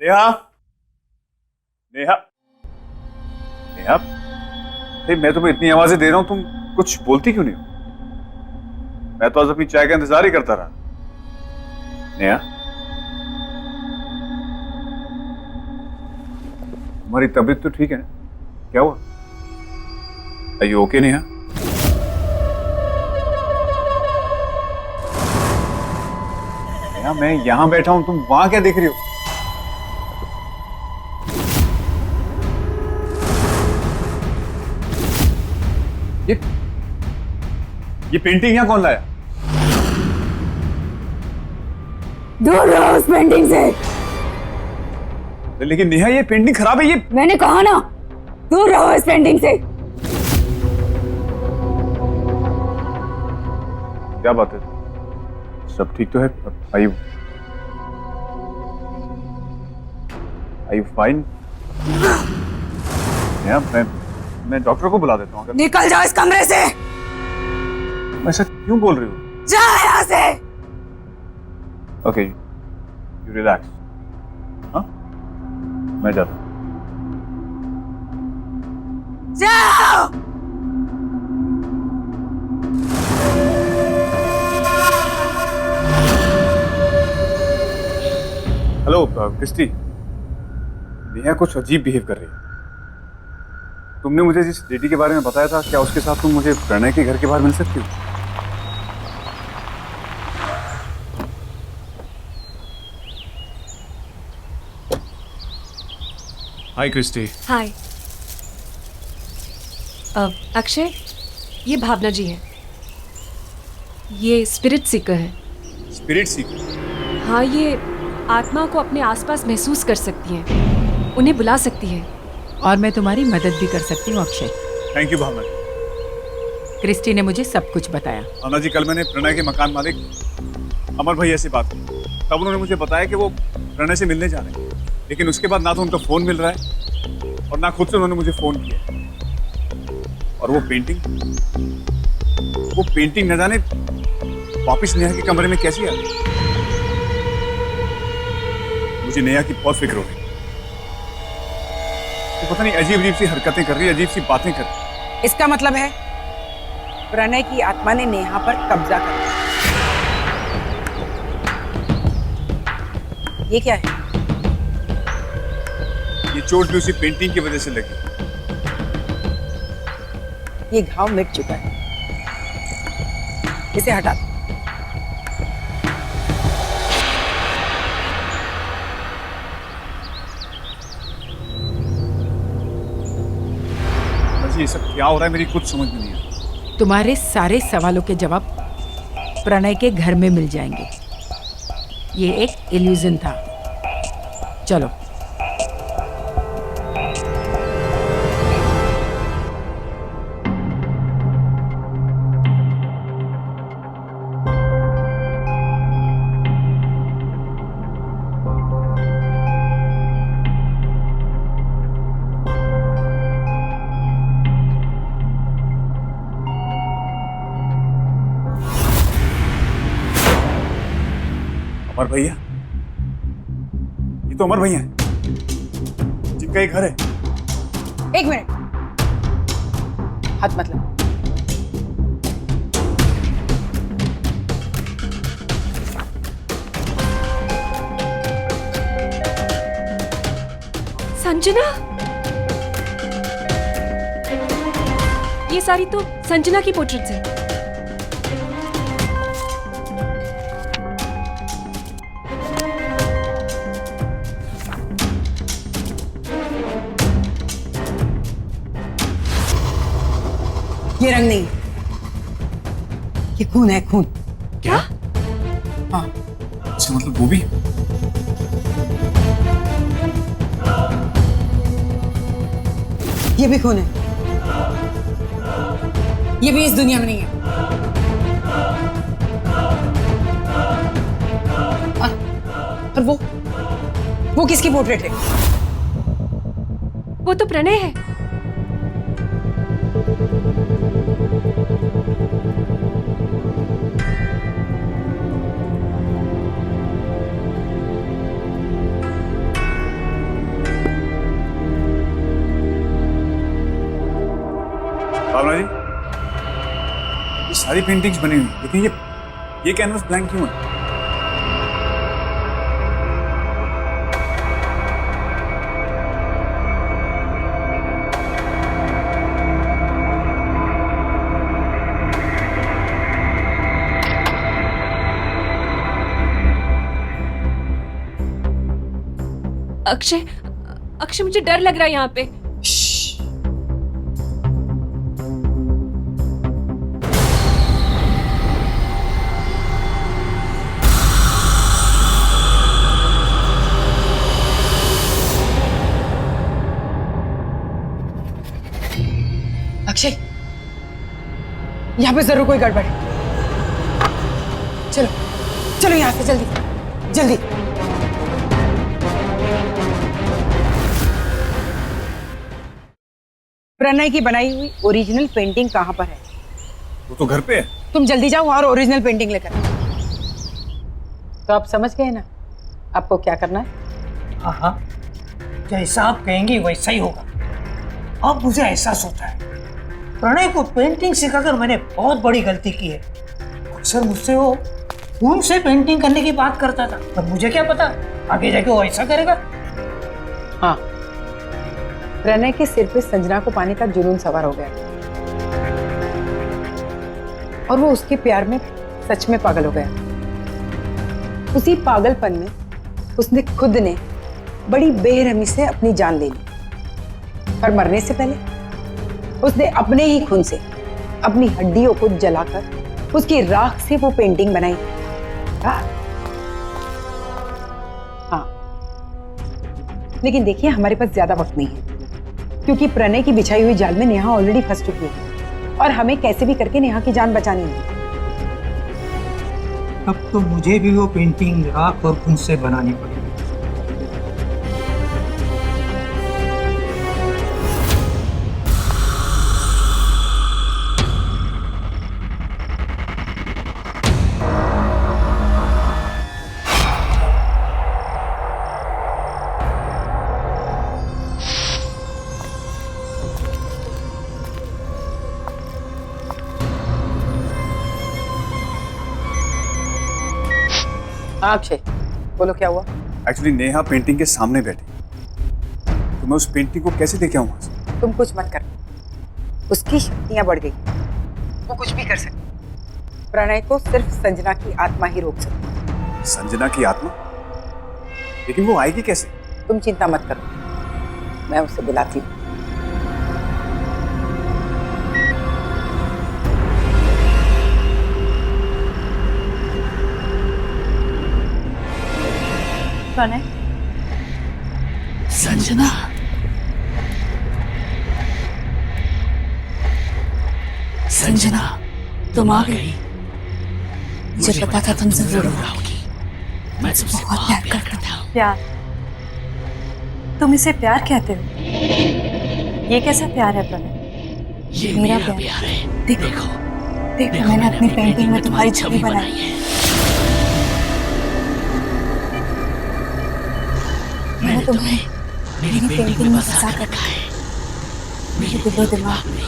Neha, Neha, Neha, अरे मैं तुम्हें इतनी आवाजें दे रहा हूं, तुम कुछ बोलती क्यों नहीं हो? मैं तो आज अपनी चाय का इंतजार ही करता रहा। नेहा, तुम्हारी तबीयत तो ठीक है ना? क्या हुआ? Are you okay, Neha? Neha, मैं यहां बैठा हूं, तुम वहां क्या देख रही हो? ये पेंटिंग यहां कौन लाया? दूर रहो उस पेंटिंग से। लेकिन नेहा, ये पेंटिंग खराब है। ये मैंने कहा ना, दूर रहो इस पेंटिंग से। क्या बात है? सब ठीक तो है? Are you fine? नेहा, मैं डॉक्टर को बुला देता हूँ। निकल जाओ इस कमरे से। ऐसा क्यों बोल रही हो? जाओ यहाँ से। Okay, you relax. हाँ, मैं जाता हूँ। जाओ। हेलो क्रिस्टी, नेहा कुछ अजीब बिहेव कर रही है। तुमने मुझे जिस लेडी के बारे में बताया था, क्या उसके साथ तुम मुझे प्रणय के घर के बाहर मिल सकती हो? हाय क्रिस्टी। हाय अक्षय, ये भावना जी है। ये स्पिरिट सीकर है। स्पिरिट सीकर? हाँ, ये आत्मा को अपने आसपास महसूस कर सकती हैं, उन्हें बुला सकती है। और मैं तुम्हारी मदद भी कर सकती हूँ Akshay. Thank you Bhavna. Christy ने मुझे सब कुछ बताया। भावना जी, कल मैंने प्रणय के मकान मालिक अमर भैया से बात की, तब उन्होंने मुझे बताया कि वो प्रणय से मिलने जा रहे हैं। लेकिन उसके बाद ना तो उनका फोन मिल रहा है और ना खुद से उन्होंने मुझे फोन किया। और वो पेंटिंग न जाने वापिस नेहा के कमरे में कैसी आ गई। मुझे नेहा की बहुत फिक्र हो रही है। तो पता नहीं अजीब अजीब सी हरकतें कर रही है, अजीब सी बातें कर रही है। इसका मतलब है प्रणय की आत्मा ने नेहा पर कब्जा कर लिया। ये क्या है? ये चोट भी उसी पेंटिंग की वजह से लगी। ये घाव मिट चुका है, इसे हटा दो। ये सब क्या हो रहा है, मेरी कुछ समझ में नहीं आ रहा। तुम्हारे सारे सवालों के जवाब प्रणय के घर में मिल जाएंगे। ये एक इल्यूजन था। चलो। अमर भैया, ये तो अमर भैया हैं, जिनका एक घर है। एक मिनट, हाथ मत लो। संजना, ये सारी तो संजना की पोर्ट्रेट्स है। ये रंग नहीं, ये खून है, खून। क्या? हाँ। अच्छा, मतलब वो भी? ये भी खून है। ये भी इस दुनिया में नहीं है। और वो किसकी पोर्ट्रेट है? वो तो प्रणय है। भावना जी, ये सारी पेंटिंग्स बनी हुई, लेकिन ये कैनवस ब्लैंक क्यों है? अक्षय, अक्षय मुझे डर लग रहा है यहाँ पे। अक्षय, यहाँ पे जरूर कोई गड़बड़ है। चलो चलो यहाँ से जल्दी जल्दी। प्रणय की बनाई हुई ओरिजिनल पेंटिंग कहाँ पर है? वो तो घर पे है। तुम जल्दी जाओ और ओरिजिनल पेंटिंग लेकर। तो आप समझ गए ना आपको क्या करना है? हाँ हाँ, जैसा आप कहेंगी वैसा ही होगा। अब मुझे एहसास होता है प्रणय को पेंटिंग सिखाकर मैंने बहुत बड़ी गलती की है। अक्सर मुझसे वो खून से पेंटिंग करने की बात करता था, पर मुझे क्या पता आगे जाके वो ऐसा करेगा। हाँ, प्रणय के सिर पे संजना को पाने का जुनून सवार हो गया और वो उसके प्यार में सच में पागल हो गया। उसी पागलपन में उसने खुद ने बड़ी बेरहमी से अपनी जान ले ली और मरने से पहले उसने अपने ही खून से अपनी हड्डियों को जलाकर उसकी राख से वो पेंटिंग बनाई। हाँ, लेकिन देखिए हमारे पास ज्यादा वक्त नहीं है क्योंकि प्रणय की बिछाई हुई जाल में नेहा ऑलरेडी फंस चुकी है और हमें कैसे भी करके नेहा की जान बचानी है। अब तो मुझे भी वो पेंटिंग राख और खून से बनानी पड़ेगी। अक्षय, बोलो क्या हुआ? एक्चुअली नेहा पेंटिंग के सामने बैठी, तो मैं उस पेंटिंग को कैसे देखे आऊं वहां से? तुम कुछ मत कर, उसकी शक्तियां बढ़ गई, वो कुछ भी कर सकती। प्रणय को सिर्फ संजना की आत्मा ही रोक सकती। संजना की आत्मा? लेकिन वो आएगी कैसे? तुम चिंता मत करो, मैं उसे बुलाती हूँ। प्रणय, संजना, संजना, तुम आ गई। मुझे पता था तुम जरूर आओगी। मैं तुमसे बहुत प्यार करता हूँ। प्यार? तुम इसे प्यार कहते हो? ये कैसा प्यार है प्रणय? ये मेरा प्यार है। देखो, देखो मैंने अपनी पेंटिंग में तुम्हारी छवि बनाई है। मैंने तुम्हें मेरी पेंटिंग में फंसा कर रखा है। मेरे दिलो दिमाग में,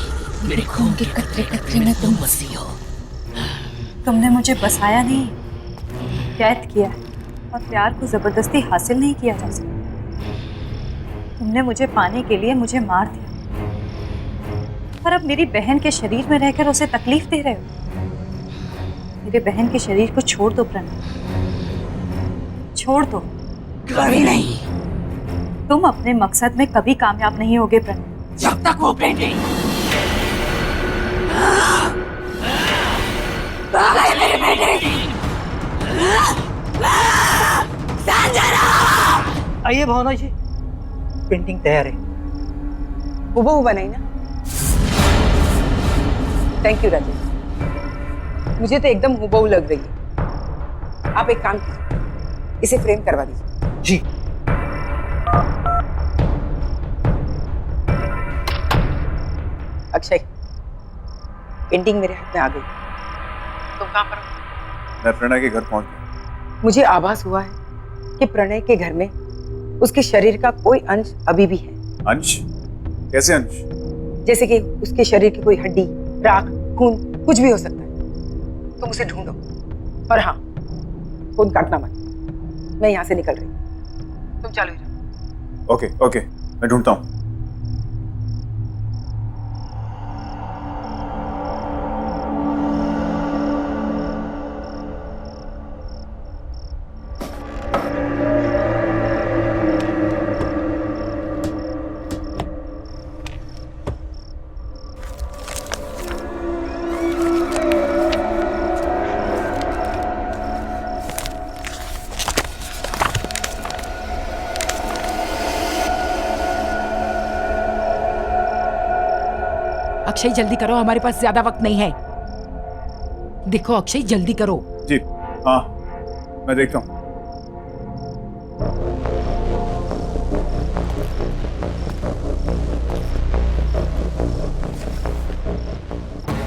मेरे खून के कतरे कतरे में तुम बसी हो। तुमने मुझे बसाया नहीं, कैद किया है और प्यार को जबरदस्ती हासिल नहीं किया जा सकता। तुमने मुझे पाने के लिए मुझे मार दिया और अब मेरी बहन के शरीर में रहकर उसे तकलीफ दे रहे हो। मेरे बहन के शरीर को छोड़ दो प्रणय, छोड़ दो। कभी नहीं। तुम अपने मकसद में कभी कामयाब नहीं होगे प्रणय, जब तक वो पेंटिंग मेरे बेटे। आइए भावना जी, पेंटिंग तैयार है। हुबहू बनाई ना? थैंक यू राजेश, मुझे तो एकदम हुबहू लग रही है। आप एक काम कीजिए, इसे फ्रेम करवा दीजिए। जी। अक्षय, पेंटिंग मेरे हाथ में आ गई। तुम कहाँ पर हो? मैं प्रणय के घर पहुंच गया। मुझे आभास हुआ है कि प्रणय के घर में उसके शरीर का कोई अंश अभी भी है। अंश? कैसे अंश? जैसे कि उसके शरीर की कोई हड्डी, राख, खून, कुछ भी हो सकता है। तुम उसे ढूंढो। और हाँ, फोन काटना मत, मैं यहाँ से निकल रही हूँ। तुम चालू ही रहो। ओके ओके, मैं ढूंढता हूँ। अक्षय जल्दी करो, हमारे पास ज्यादा वक्त नहीं है। देखो अक्षय जल्दी करो। जी हाँ, मैं देखता हूँ।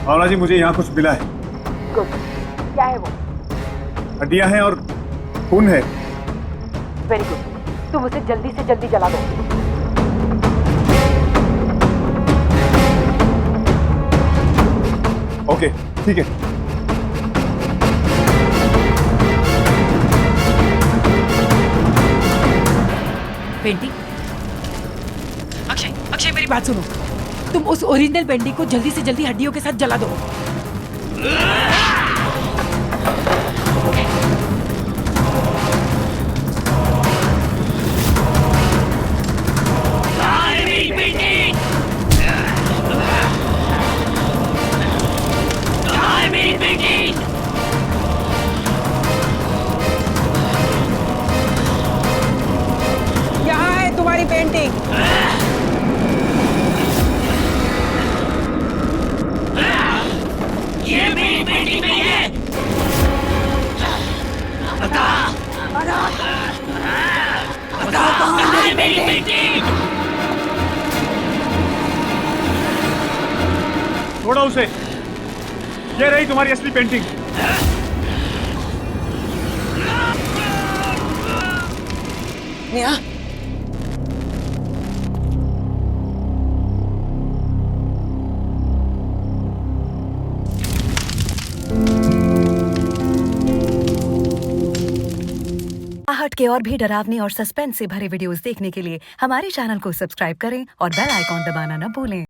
भावना जी, मुझे यहाँ कुछ मिला है। क्या है वो? हड्डियां हैं और खून है। वेरी गुड, तुम उसे जल्दी से जल्दी जला दो। ओके ठीक है। पेंटिंग, अक्षय अक्षय मेरी बात सुनो, तुम उस ओरिजिनल पेंटिंग को जल्दी से जल्दी हड्डियों के साथ जला दो। यहाँ है तुम्हारी पेंटिंग। ये मेरी बेटी नहीं है। बता कहाँ है मेरी बेटी? छोड़ो उसे, ये रही तुम्हारी असली पेंटिंग। नेहा, आहट के और भी डरावनी और सस्पेंस से भरे वीडियोस देखने के लिए हमारे चैनल को सब्सक्राइब करें और बेल आइकॉन दबाना न भूलें।